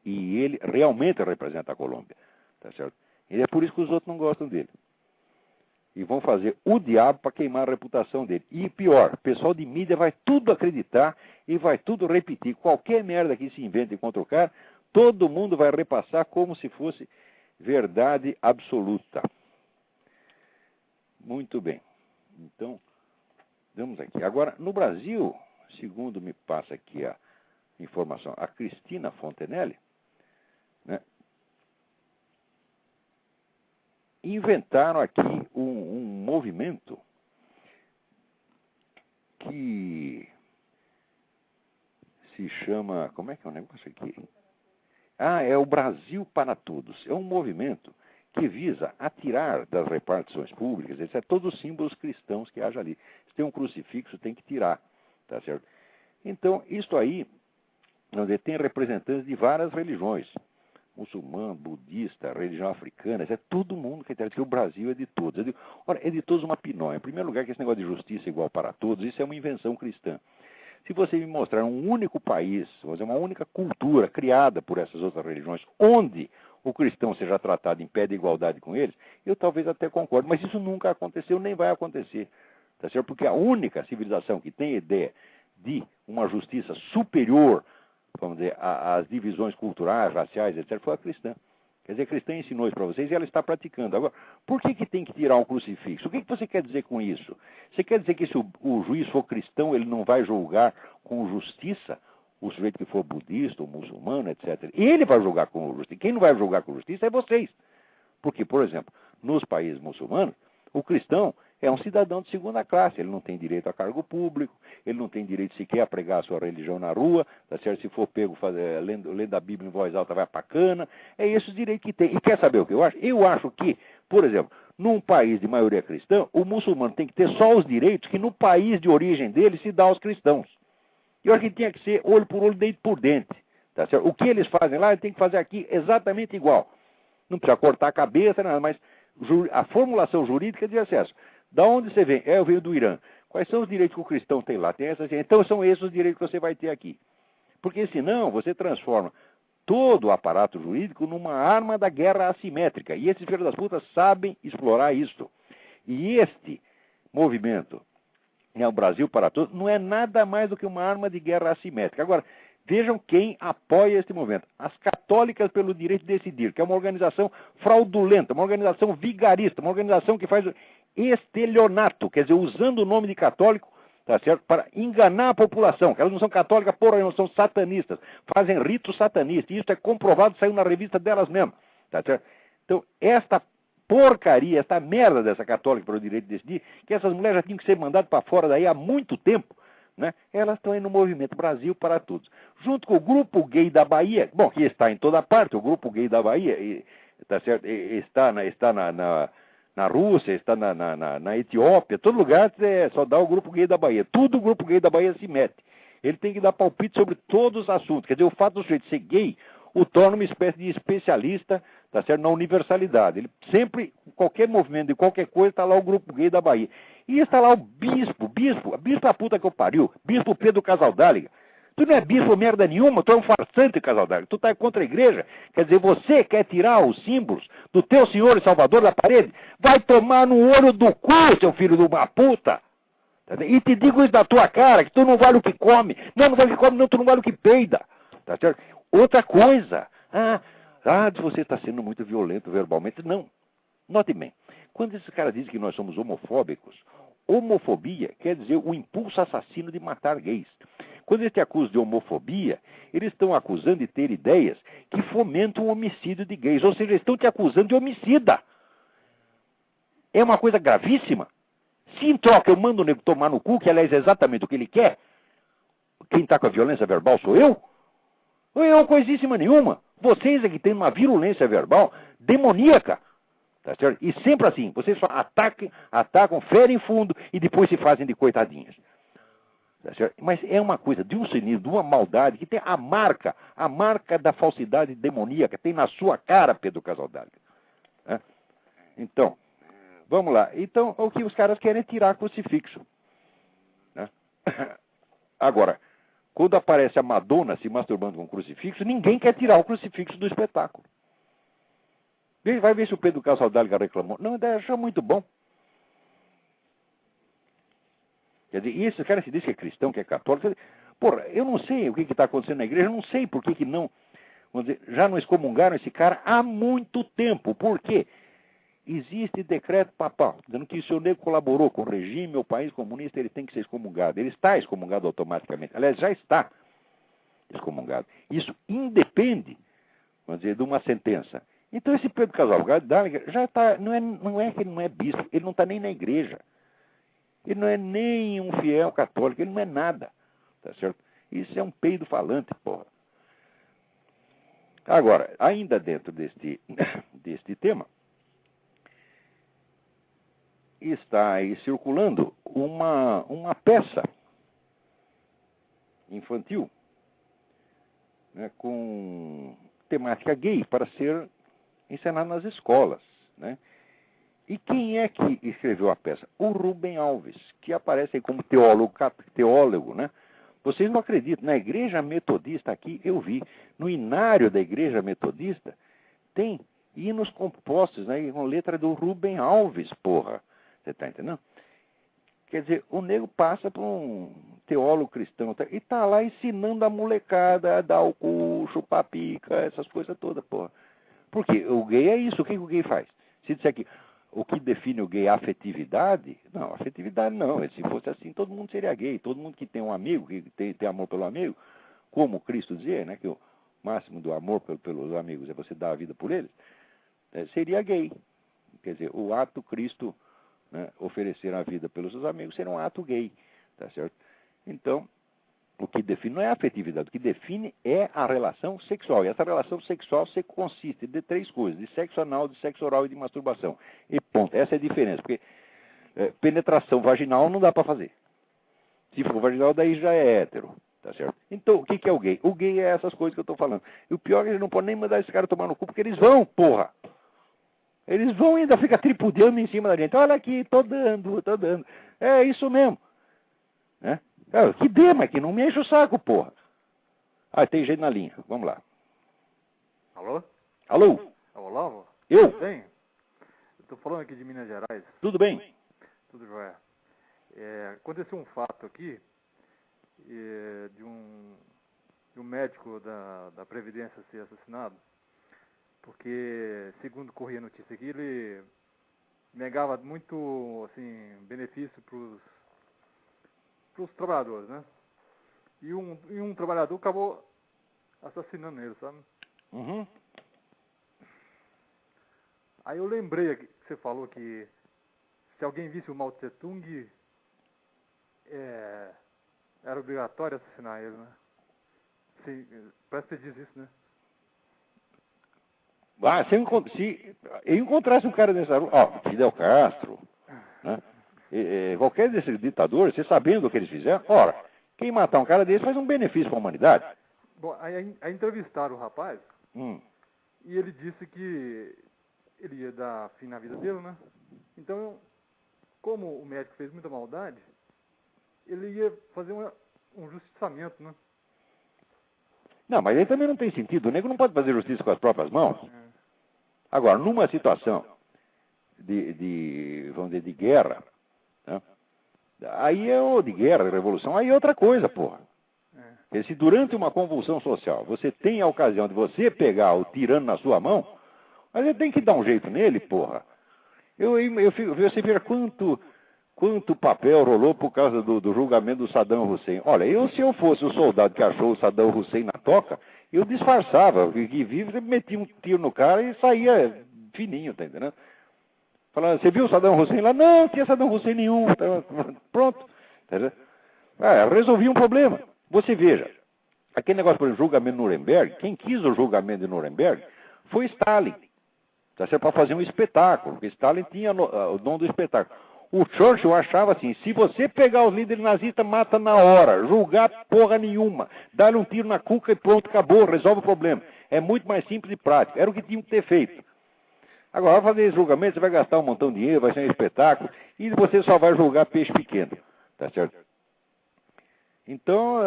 e ele realmente representa a Colômbia. Tá certo? E é por isso que os outros não gostam dele. E vão fazer o diabo para queimar a reputação dele. E pior, o pessoal de mídia vai tudo acreditar e vai tudo repetir. Qualquer merda que se invente contra o cara, todo mundo vai repassar como se fosse verdade absoluta. Muito bem. Então, vamos aqui. Agora, no Brasil, segundo me passa aqui a informação, a Cristina Fontenelle, né, inventaram aqui um movimento que se chama... Como é que é o negócio aqui? É o Brasil para Todos. É um movimento que visa atirar das repartições públicas, etc., todos os símbolos cristãos que haja ali. Se tem um crucifixo, tem que tirar. Tá certo? Então, isso aí, tem representantes de várias religiões. Muçulmano, budista, religião africana, é todo mundo que o Brasil é de todos. É de todos uma pinóia. Em primeiro lugar, que esse negócio de justiça igual para todos, isso é uma invenção cristã. Se você me mostrar um único país, uma única cultura criada por essas outras religiões, onde o cristão seja tratado em pé de igualdade com eles, eu talvez até concorde, mas isso nunca aconteceu, nem vai acontecer. Tá certo? Porque a única civilização que tem ideia de uma justiça superior, vamos dizer, às divisões culturais, raciais, etc., foi a cristã. Quer dizer, a cristã ensinou isso para vocês e ela está praticando. Agora, por que tem que tirar um crucifixo? O que você quer dizer com isso? Você quer dizer que se o juiz for cristão, ele não vai julgar com justiça o sujeito que for budista ou muçulmano, etc. Ele vai julgar com justiça. Quem não vai julgar com justiça é vocês. Porque, por exemplo, nos países muçulmanos, o cristão é um cidadão de segunda classe, ele não tem direito a cargo público, ele não tem direito sequer a pregar a sua religião na rua, tá certo? Se for pego lendo a Bíblia em voz alta, vai pra cana. É esse o direito que tem. E quer saber o que eu acho? Eu acho que, por exemplo, num país de maioria cristã, o muçulmano tem que ter só os direitos que no país de origem dele se dá aos cristãos. Eu acho que tinha que ser olho por olho, dente por dente. Tá certo? O que eles fazem lá, ele tem que fazer aqui exatamente igual. Não precisa cortar a cabeça, nada, mas a formulação jurídica diz acesso. Da onde você vem? Eu venho do Irã. Quais são os direitos que o cristão tem lá? Tem essas, então são esses os direitos que você vai ter aqui. Porque senão você transforma todo o aparato jurídico numa arma da guerra assimétrica. E esses filhos das putas sabem explorar isso. E este movimento, o Brasil para Todos, não é nada mais do que uma arma de guerra assimétrica. Agora, vejam quem apoia este movimento. As Católicas pelo Direito de Decidir, que é uma organização fraudulenta, uma organização vigarista, uma organização que faz estelionato, quer dizer, usando o nome de católico, tá certo, para enganar a população, que elas não são católicas, porra, não são satanistas, fazem rito satanista, e isso é comprovado, saiu na revista delas mesmas, tá certo? Então, esta porcaria, esta merda dessa Católica pelo Direito de Decidir, que essas mulheres já tinham que ser mandadas para fora daí há muito tempo, né? Elas estão aí no movimento Brasil para Todos. Junto com o Grupo Gay da Bahia, bom, que está em toda parte, o Grupo Gay da Bahia, tá certo? Está na Rússia, está na Etiópia, todo lugar só dá o Grupo Gay da Bahia. Tudo o Grupo Gay da Bahia se mete. Ele tem que dar palpite sobre todos os assuntos. Quer dizer, o fato do sujeito ser gay o torna uma espécie de especialista, tá certo, na universalidade. Ele sempre, qualquer movimento de qualquer coisa, está lá o Grupo Gay da Bahia. E está lá o bispo a puta que eu pariu, bispo Pedro Casaldáliga. Tu não é bispo merda nenhuma, tu é um farsante, Casaldáliga. Tu tá contra a igreja. Quer dizer, você quer tirar os símbolos do teu Senhor e Salvador da parede? Vai tomar no olho do cu, seu filho de uma puta. E te digo isso da tua cara, que tu não vale o que come. Não vale o que come, não, tu não vale o que peida. Tá certo? Outra coisa. Você está sendo muito violento verbalmente. Não. Note bem. Quando esses caras dizem que nós somos homofóbicos, homofobia quer dizer o impulso assassino de matar gays. Quando eles te acusam de homofobia, eles estão acusando de ter ideias que fomentam o homicídio de gays. Ou seja, eles estão te acusando de homicida. É uma coisa gravíssima. Se em troca eu mando o nego tomar no cu, que aliás é exatamente o que ele quer, quem está com a violência verbal sou eu? Eu, coisíssima nenhuma. Vocês é que têm uma virulência verbal demoníaca. Tá certo? E sempre assim, vocês só atacam, ferem fundo e depois se fazem de coitadinhas. Tá certo? Mas é uma coisa de um cinismo, de uma maldade, que tem a marca da falsidade demoníaca, tem na sua cara, Pedro Casaldáliga. Né? Então, vamos lá. Então, o que os caras querem é tirar crucifixo. Né? Agora, quando aparece a Madonna se masturbando com crucifixo, ninguém quer tirar o crucifixo do espetáculo. Vai ver se o Pedro Casaldáliga reclamou. Não, achou muito bom. Quer dizer, e esse cara se diz que é cristão, que é católico. Porra, eu não sei o que está acontecendo na igreja, eu não sei por que não. Vamos dizer, já não excomungaram esse cara há muito tempo. Por quê? Existe decreto papal, dizendo que se o nego colaborou com o regime ou país comunista, ele tem que ser excomungado. Ele está excomungado automaticamente. Aliás, já está excomungado. Isso independe, vamos dizer, de uma sentença. Então esse Pedro Casaldáliga já está, não é que ele não é bispo, ele não está nem na igreja. Ele não é nem um fiel católico, ele não é nada. Tá certo? Isso é um peido falante, porra. Agora, ainda dentro deste tema, está aí circulando uma peça infantil, né, com temática gay para ser encenada nas escolas. Né? E quem é que escreveu a peça? O Rubem Alves, que aparece aí como teólogo, né? Vocês não acreditam, na igreja metodista aqui, eu vi, no inário da igreja metodista, tem hinos compostos, né, com letra do Rubem Alves, porra. Você está entendendo? Quer dizer, o nego passa por um teólogo cristão e está lá ensinando a molecada a dar o cu, chupar pica, essas coisas todas, porra. Porque o gay é isso, o que o gay faz? Se disser que o que define o gay é afetividade, não, afetividade não. Se fosse assim, todo mundo seria gay. Todo mundo que tem um amigo, que tem amor pelo amigo, como Cristo dizia, né, que o máximo do amor pelos amigos é você dar a vida por eles, seria gay. Quer dizer, o ato Cristo, né, oferecer a vida pelos seus amigos seria um ato gay, tá certo? Então, o que define não é a afetividade, o que define é a relação sexual. E essa relação sexual consiste de 3 coisas: de sexo anal, de sexo oral e de masturbação. E ponto. Essa é a diferença, porque penetração vaginal não dá para fazer. Se for vaginal, daí já é hétero, tá certo? Então, o que é o gay? O gay é essas coisas que eu estou falando. E o pior é que a gente não pode nem mandar esse cara tomar no cu, porque eles vão, porra! Eles vão e ainda ficar tripudiando em cima da gente. Olha aqui, tô dando. É isso mesmo. Né? Que dê, mas que não me enche o saco, porra. Tem gente na linha. Vamos lá. Alô? Alô? É o Olavo? Eu? Tudo bem? Eu tô falando aqui de Minas Gerais. Tudo bem? Tudo jóia. Aconteceu um fato aqui de um médico da Previdência ser assassinado, porque, segundo corria a notícia aqui, ele negava muito, assim, benefício para os trabalhadores, né? E um trabalhador acabou assassinando ele, sabe? Uhum. Aí eu lembrei que você falou que se alguém visse o Mao Tse Tung, era obrigatório assassinar ele, né? Parece que você diz isso, né? Se eu encontrasse um cara dessa rua, Fidel Castro, né? Qualquer desses ditadores, você sabendo o que eles fizeram, ora, quem matar um cara desse faz um benefício para a humanidade. Bom, aí entrevistaram o rapaz, e ele disse que ele ia dar fim na vida dele, né? Então, como o médico fez muita maldade, ele ia fazer um justiçamento, né? Não, mas aí também não tem sentido. O nego não pode fazer justiça com as próprias mãos. É. Agora, numa situação vamos dizer, de guerra, né? Aí de guerra, de revolução, aí é outra coisa, porra. Porque se durante uma convulsão social você tem a ocasião de você pegar o tirano na sua mão, mas você tem que dar um jeito nele, porra. Você vê quanto papel rolou por causa do julgamento do Saddam Hussein. Olha, se eu fosse o soldado que achou o Saddam Hussein na toca, eu disfarçava, que vive, metia um tiro no cara e saía fininho, tá entendendo? Falando, você viu o Saddam Hussein lá? Não tinha Saddam Hussein nenhum. Pronto. Tá entendendo? Resolvi um problema. Você veja, aquele negócio, por exemplo, julgamento de Nuremberg, quem quis o julgamento de Nuremberg foi Stalin. Tá certo? Para fazer um espetáculo, porque Stalin tinha o dom do espetáculo. O Churchill achava assim, se você pegar os líderes nazistas, mata na hora, julgar porra nenhuma, dá-lhe um tiro na cuca e pronto, acabou, resolve o problema. É muito mais simples e prático. Era o que tinham que ter feito. Agora, vai fazer esse julgamento, você vai gastar um montão de dinheiro, vai ser um espetáculo, e você só vai julgar peixe pequeno. Tá certo? Então,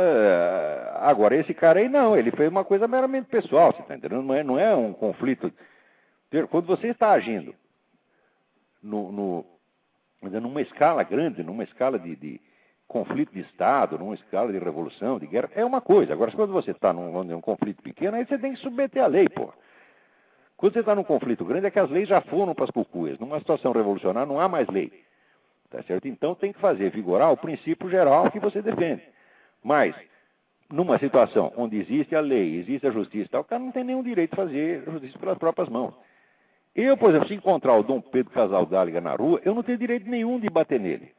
agora, esse cara aí não, ele fez uma coisa meramente pessoal, você está entendendo? Não é um conflito. Quando você está agindo numa escala grande, numa escala de conflito de Estado, numa escala de revolução, de guerra, é uma coisa. Agora, quando você está num conflito pequeno, aí você tem que submeter a lei, pô. Quando você está num conflito grande, é que as leis já foram para as cucuias. Numa situação revolucionária, não há mais lei. Tá certo? Então, tem que fazer vigorar o princípio geral que você defende. Mas, numa situação onde existe a lei, existe a justiça, tal, o cara não tem nenhum direito de fazer justiça pelas próprias mãos. Eu, por exemplo, se encontrar o Dom Pedro Casaldáliga na rua, eu não tenho direito nenhum de bater nele.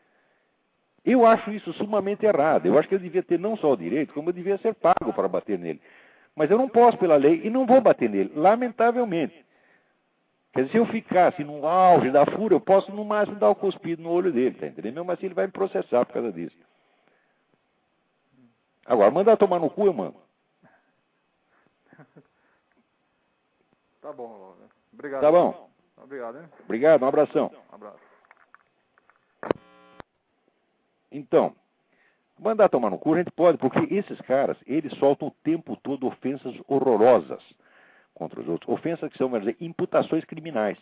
Eu acho isso sumamente errado. Eu acho que eu devia ter não só o direito, como eu devia ser pago para bater nele. Mas eu não posso pela lei e não vou bater nele, lamentavelmente. Quer dizer, se eu ficasse no auge da fúria, eu posso no máximo dar o cuspido no olho dele, tá entendendo? Mesmo assim ele vai me processar por causa disso. Agora, mandar tomar no cu, eu mando. Tá bom, obrigado. Tá bom. Obrigado, hein? Obrigado, um abração. Um abraço. Então, mandar tomar no cu a gente pode, porque esses caras, eles soltam o tempo todo ofensas horrorosas contra os outros. Ofensas que são, vamos dizer, imputações criminais.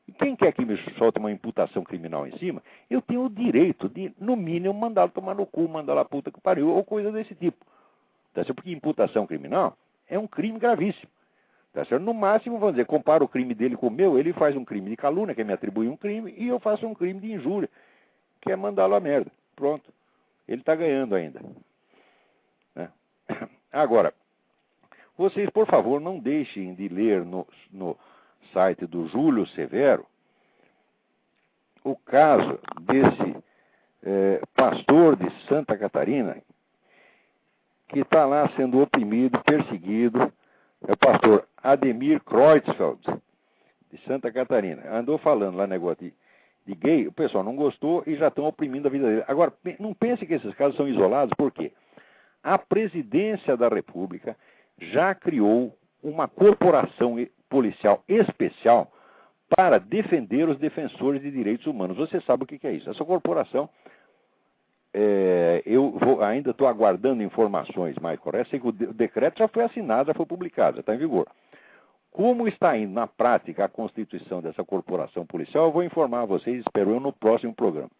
E quem quer que me solte uma imputação criminal em cima, eu tenho o direito de, no mínimo, mandá-lo tomar no cu, mandá-lo a puta que pariu, ou coisa desse tipo. Tá certo? Porque imputação criminal é um crime gravíssimo. Tá certo? No máximo, vamos dizer, compara o crime dele com o meu, ele faz um crime de calúnia, que é me atribuir um crime, e eu faço um crime de injúria, que é mandá-lo a merda. Pronto. Ele está ganhando ainda. Né? Agora, vocês, por favor, não deixem de ler no site do Júlio Severo o caso desse pastor de Santa Catarina que está lá sendo oprimido, perseguido. É o pastor Ademir Kreutzfeld, de Santa Catarina. Andou falando lá negócio de gay, o pessoal não gostou e já estão oprimindo a vida dele. Agora, não pense que esses casos são isolados, por quê? A presidência da República já criou uma corporação policial especial para defender os defensores de direitos humanos. Você sabe o que é isso? Essa corporação, ainda estou aguardando informações mais corretas, sei que o decreto já foi assinado, já foi publicado, já está em vigor. Como está indo na prática a constituição dessa corporação policial, eu vou informar vocês, espero eu, no próximo programa.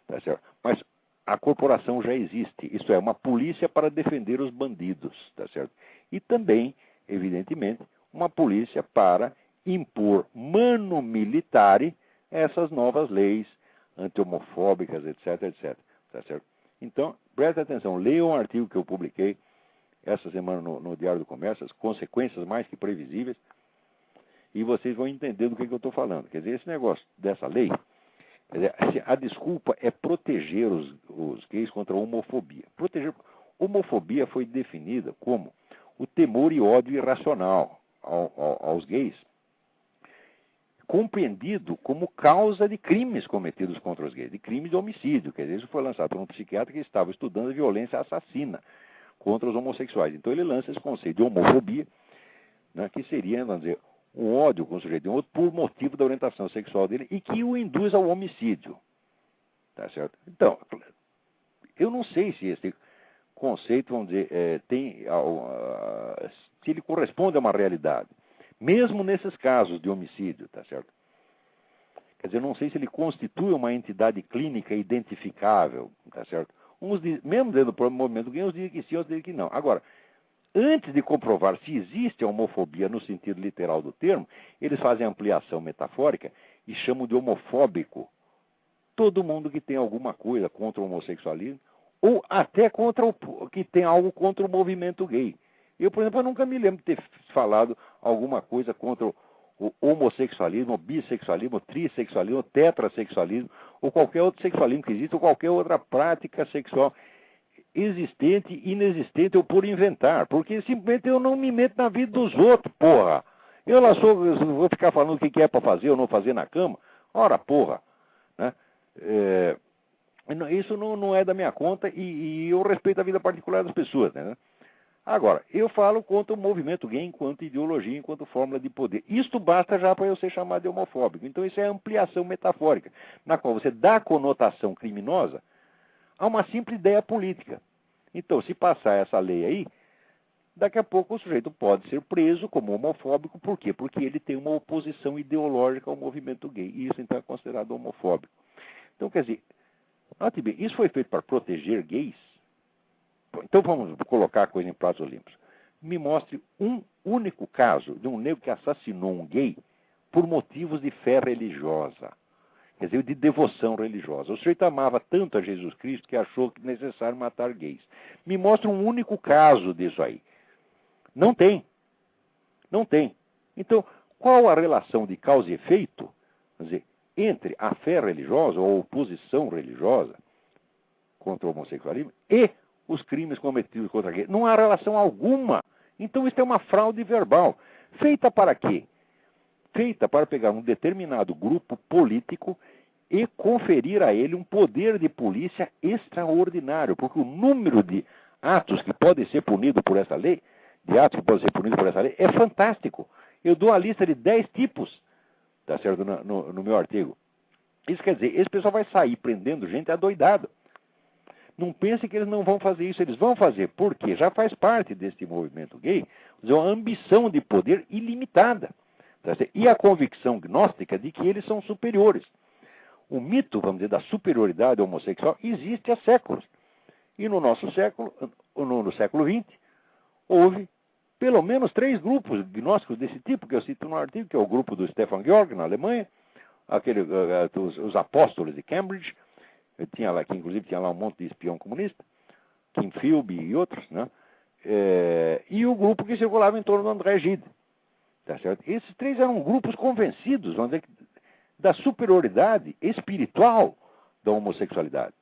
Tá certo? Mas a corporação já existe, isto é, uma polícia para defender os bandidos, tá certo? E também, evidentemente, uma polícia para impor mano militare essas novas leis anti-homofóbicas, etc, etc. Tá certo? Então, preste atenção, leiam um artigo que eu publiquei essa semana no Diário do Comércio, as consequências mais que previsíveis, e vocês vão entender do que eu estou falando. Quer dizer, esse negócio dessa lei, quer dizer, a desculpa é proteger os gays contra a homofobia. Homofobia foi definida como o temor e ódio irracional aos gays, compreendido como causa de crimes cometidos contra os gays, de crimes de homicídio. Quer dizer, isso foi lançado por um psiquiatra que estava estudando a violência assassina contra os homossexuais. Então ele lança esse conceito de homofobia, né, que seria, vamos dizer, um ódio com o sujeito de um outro por motivo da orientação sexual dele e que o induz ao homicídio. Tá certo? Então, eu não sei se esse conceito, vamos dizer, se ele corresponde a uma realidade. Mesmo nesses casos de homicídio, tá certo? Quer dizer, eu não sei se ele constitui uma entidade clínica identificável, tá certo? Mesmo dentro do movimento gay, uns dizem que sim, outros dizem que não. Agora, antes de comprovar se existe a homofobia no sentido literal do termo, eles fazem ampliação metafórica e chamam de homofóbico todo mundo que tem alguma coisa contra o homossexualismo ou até que tem algo contra o movimento gay. Eu, por exemplo, eu nunca me lembro de ter falado alguma coisa contra o homossexualismo, o bissexualismo, o trissexualismo, o tetrasexualismo, ou qualquer outro sexualismo que exista, ou qualquer outra prática sexual existente, inexistente ou por inventar. Porque simplesmente eu não me meto na vida dos outros, porra. Eu vou ficar falando o que é para fazer ou não fazer na cama. Ora, porra. Né? Isso não é da minha conta e eu respeito a vida particular das pessoas, né? Agora, eu falo contra o movimento gay enquanto ideologia, enquanto fórmula de poder. Isto basta já para eu ser chamado de homofóbico. Então isso é ampliação metafórica, na qual você dá conotação criminosa a uma simples ideia política. Então, se passar essa lei aí, daqui a pouco o sujeito pode ser preso como homofóbico. Por quê? Porque ele tem uma oposição ideológica ao movimento gay. E isso então é considerado homofóbico. Então, quer dizer, note bem, isso foi feito para proteger gays? Então vamos colocar a coisa em pratos limpos. Me mostre um único caso de um negro que assassinou um gay por motivos de fé religiosa. Quer dizer, de devoção religiosa. O sujeito amava tanto a Jesus Cristo que achou que necessário matar gays. Me mostre um único caso disso aí. Não tem. Não tem. Então, qual a relação de causa e efeito, quer dizer, entre a fé religiosa ou a oposição religiosa contra o homossexualismo e os crimes cometidos contra gays? Não há relação alguma. Então isso é uma fraude verbal. Feita para quê? Feita para pegar um determinado grupo político e conferir a ele um poder de polícia extraordinário, porque o número de atos que podem ser punidos por essa lei, é fantástico. Eu dou a lista de 10 tipos, tá certo, no meu artigo. Isso quer dizer, esse pessoal vai sair prendendo gente adoidado. Não pense que eles não vão fazer isso, eles vão fazer, porque já faz parte deste movimento gay uma ambição de poder ilimitada. Tá certo? E a convicção gnóstica de que eles são superiores. O mito, vamos dizer, da superioridade homossexual existe há séculos. E no nosso século, no século XX, houve pelo menos 3 grupos gnósticos desse tipo, que eu cito no artigo, que é o grupo do Stefan Georg, na Alemanha, os apóstolos de Cambridge, que inclusive tinha lá um monte de espião comunista, Kim Philby e outros, né? E o grupo que circulava em torno do André Gide. Tá certo? Esses 3 eram grupos convencidos, vamos dizer, da superioridade espiritual da homossexualidade.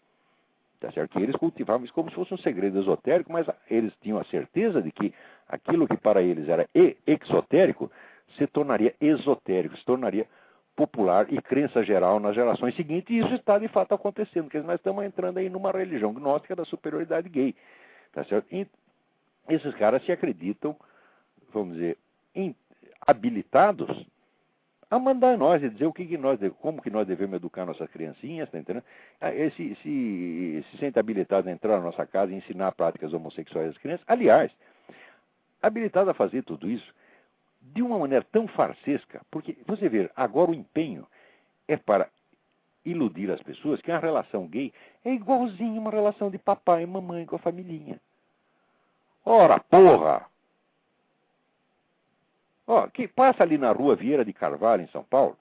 Tá certo? Que eles cultivavam isso como se fosse um segredo esotérico, mas eles tinham a certeza de que aquilo que para eles era exotérico se tornaria esotérico, se tornaria popular e crença geral nas gerações seguintes, e isso está de fato acontecendo, porque nós estamos entrando aí numa religião gnóstica da superioridade gay. Tá certo? E esses caras se acreditam, vamos dizer, habilitados a mandar nós e dizer como que nós devemos educar nossas criancinhas, tá entendendo? Se sente habilitado a entrar na nossa casa e ensinar práticas homossexuais às crianças. Aliás, habilitado a fazer tudo isso de uma maneira tão farsesca, porque você vê, agora o empenho é para iludir as pessoas que a relação gay é igualzinho uma relação de papai e mamãe com a familhinha. Ora, porra! Ó, que passa ali na rua Vieira de Carvalho, em São Paulo,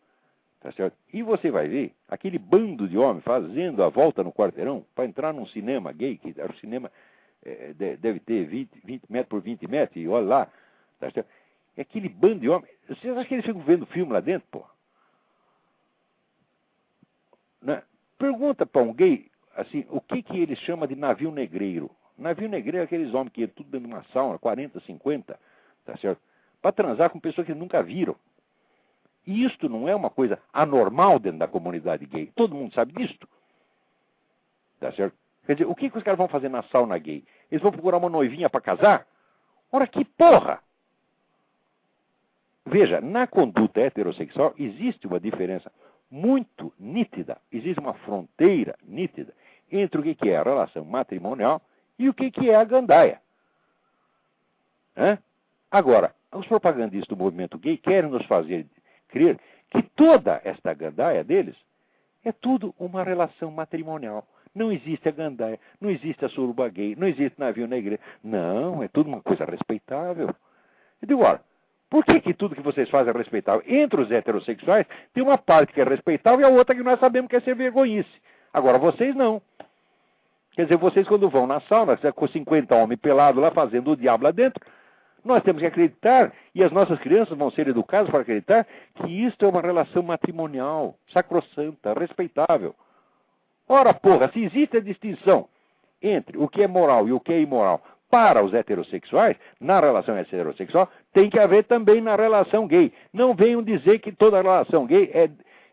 tá certo? E você vai ver aquele bando de homens fazendo a volta no quarteirão para entrar num cinema gay, que o cinema deve ter 20 metros por 20 metros, e olha lá, tá certo? É aquele bando de homens. Vocês acham que eles ficam vendo filme lá dentro, pô? Né? Pergunta para um gay, assim, o que ele chama de navio negreiro. Navio negreiro é aqueles homens que tudo dentro de uma sauna, 40, 50, tá certo? Para transar com pessoas que nunca viram. E isto não é uma coisa anormal dentro da comunidade gay. Todo mundo sabe disto. Tá certo? Quer dizer, o que os caras vão fazer na sauna gay? Eles vão procurar uma noivinha para casar? Ora, que porra! Veja, na conduta heterossexual existe uma diferença muito nítida. Existe uma fronteira nítida entre o que é a relação matrimonial e o que é a gandaia. Agora, os propagandistas do movimento gay querem nos fazer crer que toda esta gandaia deles é tudo uma relação matrimonial. Não existe a gandaia, não existe a suruba gay, não existe navio na igreja. Não, é tudo uma coisa respeitável. Eu digo, olha, por que tudo que vocês fazem é respeitável? Entre os heterossexuais, tem uma parte que é respeitável e a outra que nós sabemos que é ser vergonhice. Agora, vocês não. Quer dizer, vocês quando vão na sauna, com 50 homens pelados lá fazendo o diabo lá dentro, nós temos que acreditar, e as nossas crianças vão ser educadas para acreditar, que isto é uma relação matrimonial, sacrossanta, respeitável. Ora, porra, se existe a distinção entre o que é moral e o que é imoral para os heterossexuais, na relação heterossexual, tem que haver também na relação gay. Não venham dizer que toda relação gay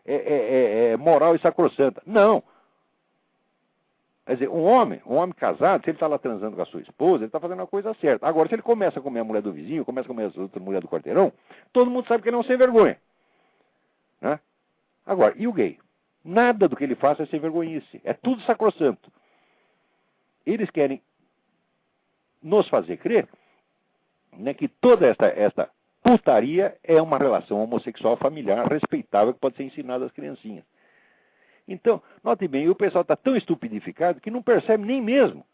é moral e sacrossanta. Não. Quer dizer, um homem casado, se ele está lá transando com a sua esposa, ele está fazendo a coisa certa. Agora, se ele começa a comer a mulher do vizinho, começa a comer a outra mulher do quarteirão, todo mundo sabe que ele não é sem vergonha. Né? Agora, e o gay? Nada do que ele faça é sem vergonhice. É tudo sacrossanto. Eles querem nos fazer crer, né, que toda esta putaria é uma relação homossexual familiar respeitável que pode ser ensinada às criancinhas. Então, note bem, o pessoal está tão estupidificado que não percebe nem mesmo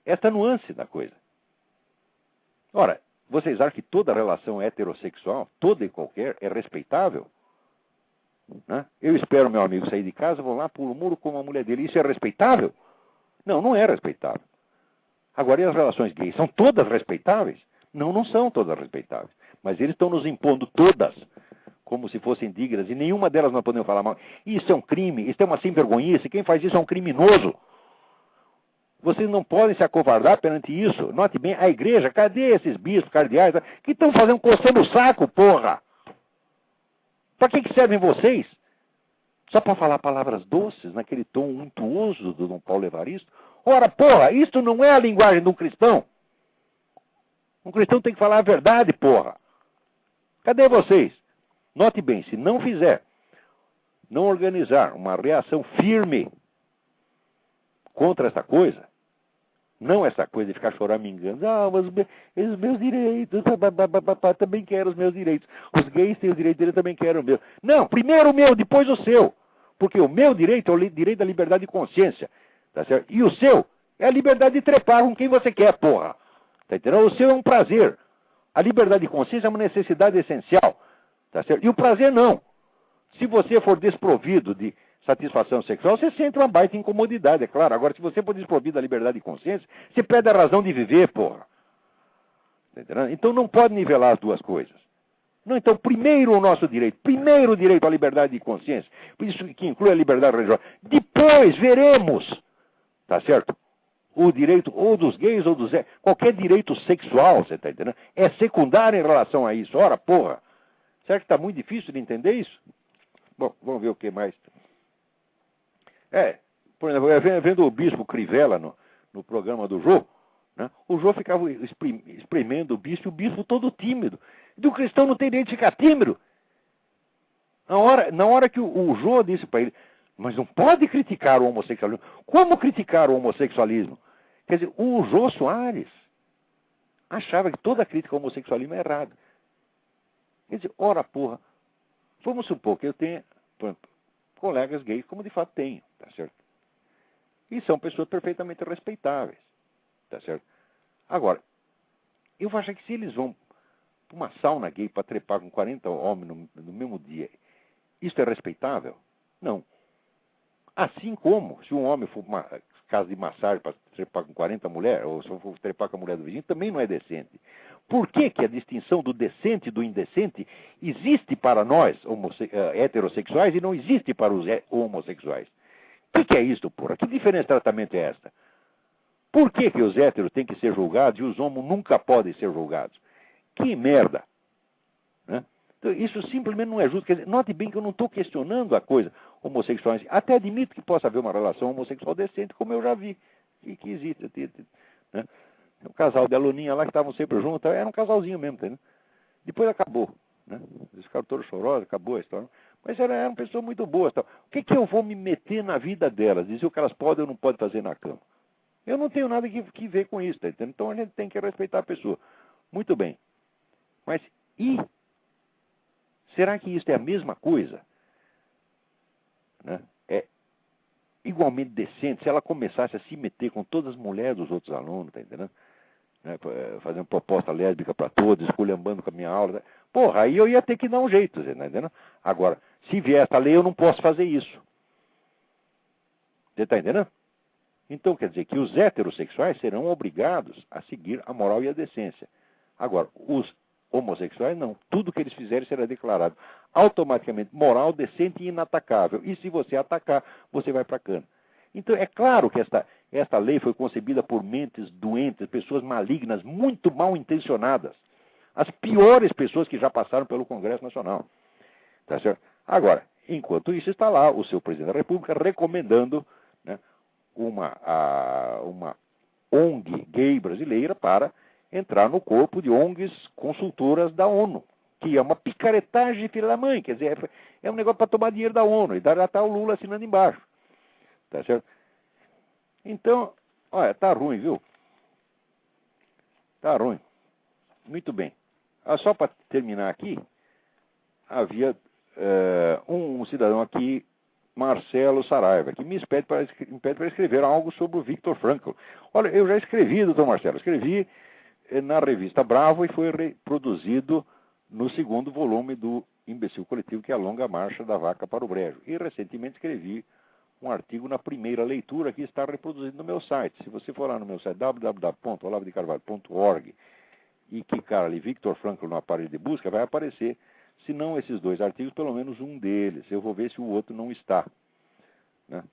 esta nuance da coisa. Ora, vocês acham que toda relação heterossexual, toda e qualquer, é respeitável? Né? Eu espero meu amigo sair de casa, vou lá, pulo o muro com a mulher dele. Isso é respeitável? Não, não é respeitável. Agora, e as relações gays? São todas respeitáveis? Não, não são todas respeitáveis. Mas eles estão nos impondo todas como se fossem dignas, e nenhuma delas nós podemos falar mal. Isso é um crime, isso é uma sem-vergonhice, quem faz isso é um criminoso. Vocês não podem se acovardar perante isso. Note bem, a igreja, cadê esses bispos, cardeais, que estão fazendo coçando o saco, porra? Para que servem vocês? Só para falar palavras doces, naquele tom untuoso do Dom Paulo Evaristo? Ora, porra, isto não é a linguagem de um cristão. Um cristão tem que falar a verdade, porra. Cadê vocês? Note bem, se não fizer, não organizar uma reação firme contra essa coisa, não essa coisa de ficar choramingando, mas os meus direitos, também quero os meus direitos. Os gays têm os direitos deles, também quero o meu. Não, primeiro o meu, depois o seu. Porque o meu direito é o direito da liberdade de consciência. Tá certo? E o seu é a liberdade de trepar com quem você quer, porra. Tá entendendo? O seu é um prazer. A liberdade de consciência é uma necessidade essencial. Tá certo? E o prazer não. Se você for desprovido de satisfação sexual, você sente uma baita incomodidade, é claro. Agora, se você for desprovido da liberdade de consciência, você perde a razão de viver, porra. Tá entendendo? Então não pode nivelar as duas coisas. Não, então, primeiro o nosso direito, primeiro o direito à liberdade de consciência, isso que inclui a liberdade religiosa. Depois veremos, tá certo? O direito ou dos gays ou dos... Qualquer direito sexual, você tá entendendo? É secundário em relação a isso. Ora, porra. Será que está muito difícil de entender isso? Bom, vamos ver o que mais. Por exemplo, vendo o bispo Crivella no programa do Jô, né? O Jô ficava espremendo o bispo todo tímido. E o cristão não tem direito de ficar tímido. Na hora que o Jô disse para ele, mas não pode criticar o homossexualismo. Como criticar o homossexualismo? Quer dizer, o Jô Soares achava que toda crítica ao homossexualismo é errada. Quer dizer, ora porra, vamos supor que eu tenha colegas gays, como de fato tenho, tá certo? E são pessoas perfeitamente respeitáveis, tá certo? Agora, eu acho que se eles vão para uma sauna gay para trepar com 40 homens no mesmo dia, isso é respeitável? Não. Assim como, se um homem for para uma casa de massagem para trepar com 40 mulheres, ou se for trepar com a mulher do vizinho, também não é decente. Por que a distinção do decente e do indecente existe para nós, heterossexuais, e não existe para os homossexuais? O que é isso, porra? Que diferença de tratamento é esta? Por que os héteros têm que ser julgados e os homos nunca podem ser julgados? Que merda! Né? Então, isso simplesmente não é justo. Quer dizer, note bem que eu não estou questionando a coisa homossexual. Até admito que possa haver uma relação homossexual decente, como eu já vi, que existe. Né? O casal de aluninha lá que estavam sempre juntos, era um casalzinho mesmo, entendeu? Depois acabou, né? Eles ficaram todos chorosos, acabou a história. Mas elas eram pessoas muito boas. Tal. O que eu vou me meter na vida delas? Dizer o que elas podem ou não podem fazer na cama. Eu não tenho nada que ver com isso, tá entendendo? Então a gente tem que respeitar a pessoa. Muito bem. Mas será que isso é a mesma coisa? Né? É igualmente decente se ela começasse a se meter com todas as mulheres dos outros alunos, tá entendendo? Né? Fazendo proposta lésbica para todos, esculhambando com a minha aula. Tá? Porra, aí eu ia ter que dar um jeito, tá entendendo? Agora, se vier essa lei, eu não posso fazer isso. Você está entendendo? Então, quer dizer que os heterossexuais serão obrigados a seguir a moral e a decência. Agora, os homossexuais não. Tudo que eles fizerem será declarado automaticamente moral, decente e inatacável. E se você atacar, você vai para a cana. Então, é claro que esta lei foi concebida por mentes doentes, pessoas malignas, muito mal intencionadas. As piores pessoas que já passaram pelo Congresso Nacional. Tá certo? Agora, enquanto isso, está lá o seu presidente da República recomendando, né, uma ONG gay brasileira para entrar no corpo de ONGs consultoras da ONU, que é uma picaretagem, filha da mãe, quer dizer, é um negócio para tomar dinheiro da ONU, e já está o Lula assinando embaixo. Tá certo? Então, olha, tá ruim, viu? Tá ruim. Muito bem. Só para terminar aqui, havia um cidadão aqui, Marcelo Saraiva, que me pede para escrever algo sobre o Viktor Frankl. Olha, eu já escrevi, doutor Marcelo, escrevi na revista Bravo e foi reproduzido no segundo volume do Imbecil Coletivo, que é a longa marcha da vaca para o brejo. E recentemente escrevi um artigo na primeira leitura que está reproduzido no meu site. Se você for lá no meu site, www.olavodecarvalho.org, e clicar ali Viktor Frankl no aparelho de busca, vai aparecer, se não esses dois artigos, pelo menos um deles. Eu vou ver se o outro não está. Né?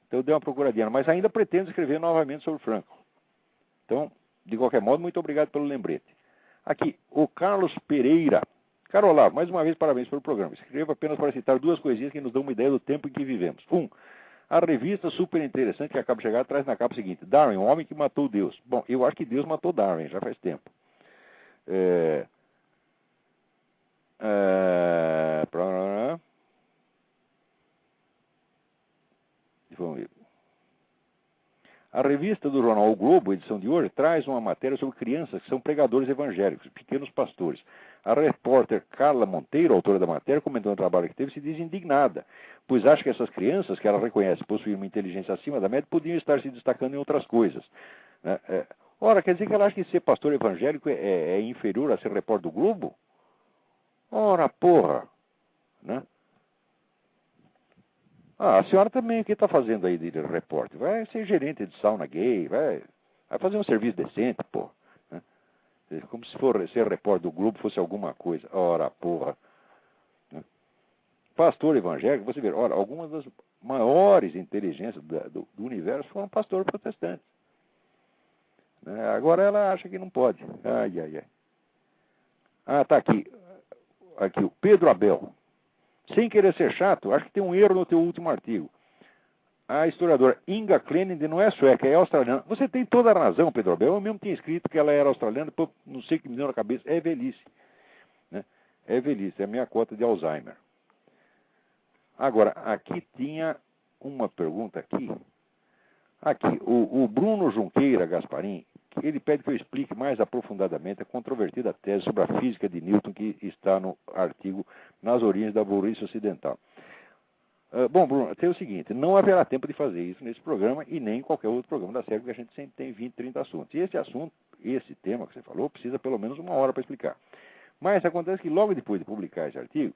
Então eu dei uma procuradinha, mas ainda pretendo escrever novamente sobre Frankl. Então, de qualquer modo, muito obrigado pelo lembrete. Aqui, o Carlos Pereira. Caro Olavo, mais uma vez, parabéns pelo programa. Escrevo apenas para citar duas coisinhas que nos dão uma ideia do tempo em que vivemos. A revista super interessante que acaba de chegar traz na capa o seguinte: Darwin, o homem que matou Deus. Bom, eu acho que Deus matou Darwin, já faz tempo. Vamos ver. A revista do jornal O Globo, edição de hoje, traz uma matéria sobre crianças que são pregadores evangélicos, pequenos pastores. A repórter Carla Monteiro, autora da matéria, comentando o trabalho que teve, se diz indignada, pois acha que essas crianças, que ela reconhece possuir uma inteligência acima da média, podiam estar se destacando em outras coisas. Ora, quer dizer que ela acha que ser pastor evangélico é inferior a ser repórter do Globo? Ora, porra! Né? A senhora também, o que está fazendo aí de repórter? Vai ser gerente de sauna gay, vai fazer um serviço decente, pô. Né? Como se ser repórter do Globo fosse alguma coisa. Ora, porra. Né? Pastor evangélico, você vê, ora, algumas das maiores inteligências do universo foram pastores protestantes. Agora ela acha que não pode. Ai. Tá aqui. Aqui, o Pedro Abel. Sem querer ser chato, acho que tem um erro no teu último artigo. A historiadora Inga Cleninde não é sueca, é australiana. Você tem toda a razão, Pedro Abel. Eu mesmo tinha escrito que ela era australiana, não sei o que me deu na cabeça. É velhice. Né? É velhice, é a minha cota de Alzheimer. Agora, aqui tinha uma pergunta aqui. Aqui, o Bruno Junqueira Gasparim, ele pede que eu explique mais aprofundadamente a controvertida tese sobre a física de Newton que está no artigo Nas Origens da Burrice Ocidental. Bom, Bruno, tem o seguinte, não haverá tempo de fazer isso nesse programa e nem em qualquer outro programa da série, porque a gente sempre tem 20, 30 assuntos. E esse tema que você falou, precisa pelo menos uma hora para explicar. Mas acontece que logo depois de publicar esse artigo,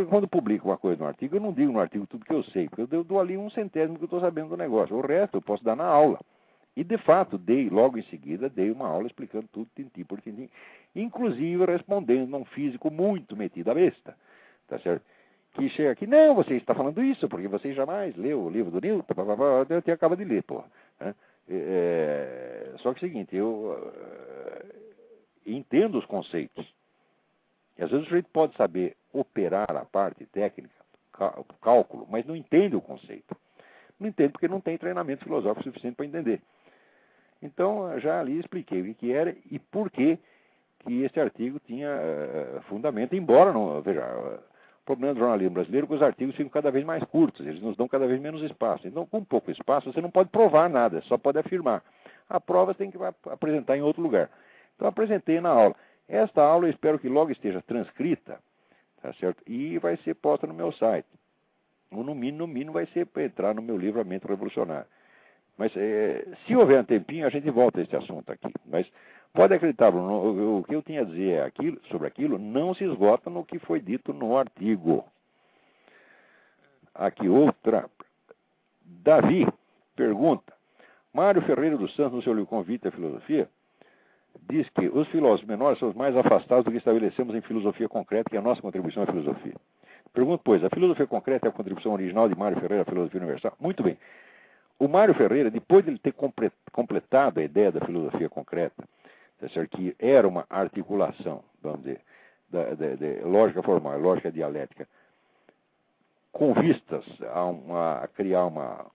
quando publico uma coisa no artigo, eu não digo no artigo tudo que eu sei, porque eu dou ali 1/100 que eu estou sabendo do negócio. O resto eu posso dar na aula. E, de fato, logo em seguida, dei uma aula explicando tudo, tintim por tintim, inclusive respondendo a um físico muito metido à besta, tá certo? Que chega aqui, não, você está falando isso, porque você jamais leu o livro do Newton, eu te acabo de ler, pô. Só que é o seguinte, eu entendo os conceitos. E às vezes o sujeito pode saber operar a parte técnica, o cálculo, mas não entende o conceito. Não entende porque não tem treinamento filosófico suficiente para entender. Então, já ali expliquei o que era e por que que esse artigo tinha fundamento, embora não... Veja, o problema do jornalismo brasileiro é que os artigos ficam cada vez mais curtos, eles nos dão cada vez menos espaço. Então, com pouco espaço, você não pode provar nada, só pode afirmar. A prova você tem que apresentar em outro lugar. Então, apresentei na aula. Esta aula eu espero que logo esteja transcrita, tá certo? E vai ser posta no meu site. Ou no mínimo vai ser para entrar no meu livro A Mente Revolucionária. Mas se houver um tempinho, a gente volta a esse assunto aqui. Mas pode acreditar, Bruno, o que eu tinha a dizer sobre aquilo não se esgota no que foi dito no artigo. Aqui outra. Davi pergunta. Mário Ferreira dos Santos, no seu livro Convite à Filosofia, diz que os filósofos menores são os mais afastados do que estabelecemos em filosofia concreta, que é a nossa contribuição à filosofia. Pergunto, pois, a filosofia concreta é a contribuição original de Mário Ferreira à filosofia universal? Muito bem. O Mário Ferreira, depois de ele ter completado a ideia da filosofia concreta, que era uma articulação, vamos dizer, de lógica formal, lógica dialética, com vistas a criar uma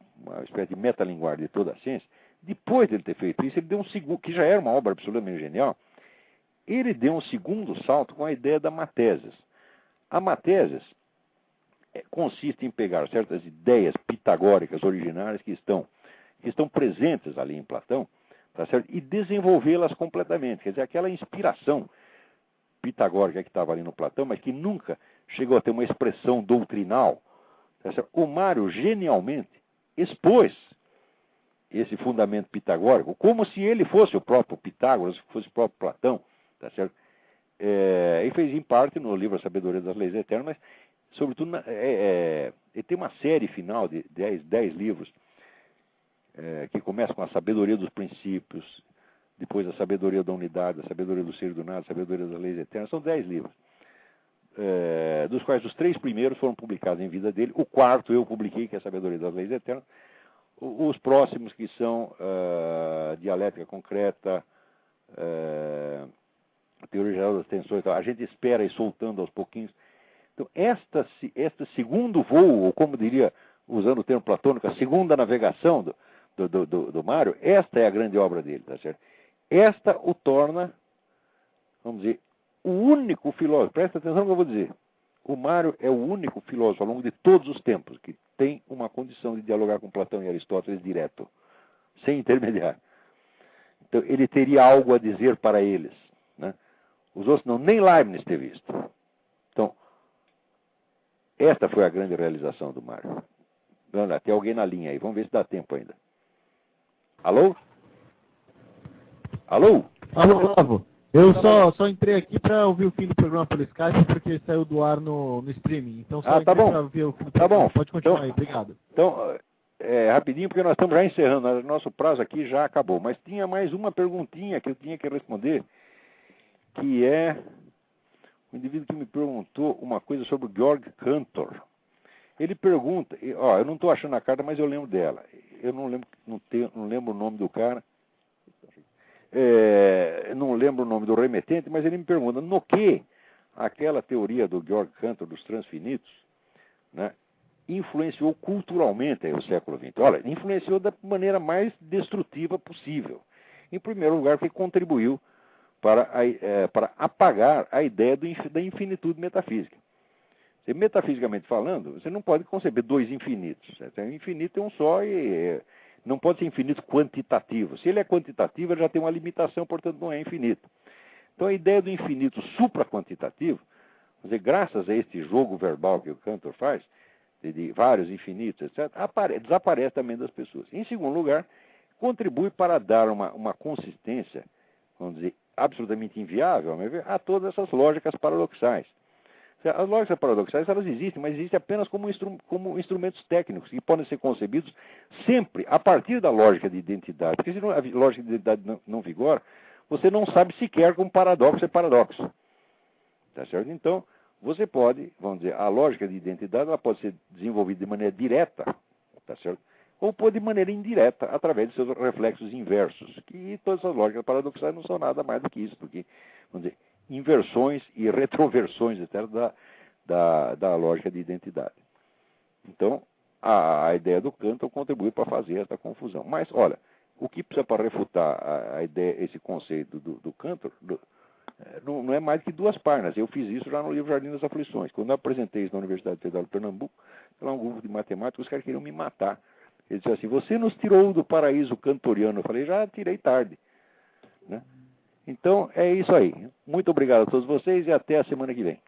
espécie de metalinguagem de toda a ciência, depois de ele ter feito isso, ele deu um segundo, que já era uma obra absolutamente genial, ele deu um segundo salto com a ideia da matesis. A matesis consiste em pegar certas ideias pitagóricas originárias que estão presentes ali em Platão, tá certo? E desenvolvê-las completamente. Quer dizer, aquela inspiração pitagórica que estava ali no Platão, mas que nunca chegou a ter uma expressão doutrinal, tá certo? O Mário genialmente expôs esse fundamento pitagórico, como se ele fosse o próprio Pitágoras, fosse o próprio Platão, tá certo? E fez em parte no livro A Sabedoria das Leis Eternas, mas sobretudo, ele tem uma série final de 10 livros, que começa com a sabedoria dos princípios, depois a sabedoria da unidade, a sabedoria do ser e do nada, a sabedoria das leis eternas. São 10 livros, dos quais os 3 primeiros foram publicados em vida dele, o 4º eu publiquei, que é a sabedoria das leis eternas, os próximos que são dialética concreta, teoria geral das tensões, a gente espera ir soltando aos pouquinhos. Então, este segundo voo, ou como diria, usando o termo platônico, a segunda navegação do Mário, esta é a grande obra dele, tá certo? Esta o torna, vamos dizer, o único filósofo, presta atenção no que eu vou dizer, o Mário é o único filósofo ao longo de todos os tempos que tem uma condição de dialogar com Platão e Aristóteles direto, sem intermediário. Então, ele teria algo a dizer para eles, né? Os outros não, nem Leibniz teve visto. Então, esta foi a grande realização do Mário. Tem alguém na linha aí, vamos ver se dá tempo ainda. Alô? Alô? Alô, Olavo. Eu só entrei aqui para ouvir o fim do programa pelo Skype, porque saiu do ar no streaming. Então só tá bom. Para ouvir o fim do tá programa. bom. Pode continuar Então, aí, obrigado. Então, rapidinho, porque nós estamos já encerrando. Nosso prazo aqui já acabou. Mas tinha mais uma perguntinha que eu tinha que responder, que é um indivíduo que me perguntou uma coisa sobre o Georg Cantor. Ele pergunta, eu não estou achando a carta, mas eu lembro dela. Eu não lembro o nome do cara. Não lembro o nome do remetente, mas ele me pergunta no que aquela teoria do Georg Cantor dos transfinitos, né, influenciou culturalmente o século XX. Olha, influenciou da maneira mais destrutiva possível. Em primeiro lugar, porque contribuiu para apagar a ideia da infinitude metafísica. Metafisicamente falando, você não pode conceber 2 infinitos. O infinito é um só e não pode ser infinito quantitativo. Se ele é quantitativo, ele já tem uma limitação, portanto não é infinito. Então a ideia do infinito supraquantitativo, quer dizer, graças a este jogo verbal que o Cantor faz, de vários infinitos, etc., desaparece também das pessoas. Em segundo lugar, contribui para dar uma consistência, vamos dizer, absolutamente inviável, a todas essas lógicas paradoxais. As lógicas paradoxais, elas existem, mas existem apenas como instrumentos técnicos que podem ser concebidos sempre a partir da lógica de identidade. Porque se a lógica de identidade não vigora, você não sabe sequer como paradoxo é paradoxo. Tá certo? Então, você pode, vamos dizer, a lógica de identidade ela pode ser desenvolvida de maneira direta, tá certo? Ou pode de maneira indireta, através de seus reflexos inversos. E todas essas lógicas paradoxais não são nada mais do que isso, porque, vamos dizer, inversões e retroversões etc., da lógica de identidade. Então, a ideia do Cantor contribui para fazer essa confusão. Mas, olha, o que precisa para refutar a ideia, esse conceito do Cantor, Não é mais que 2 páginas. Eu fiz isso já no livro Jardim das Aflições. Quando eu apresentei isso na Universidade Federal de Pernambuco, lá um grupo de matemáticos, os caras queriam me matar. Eles disseram assim, você nos tirou do paraíso cantoriano. Eu falei, já tirei tarde. Né? Então, é isso aí. Muito obrigado a todos vocês e até a semana que vem.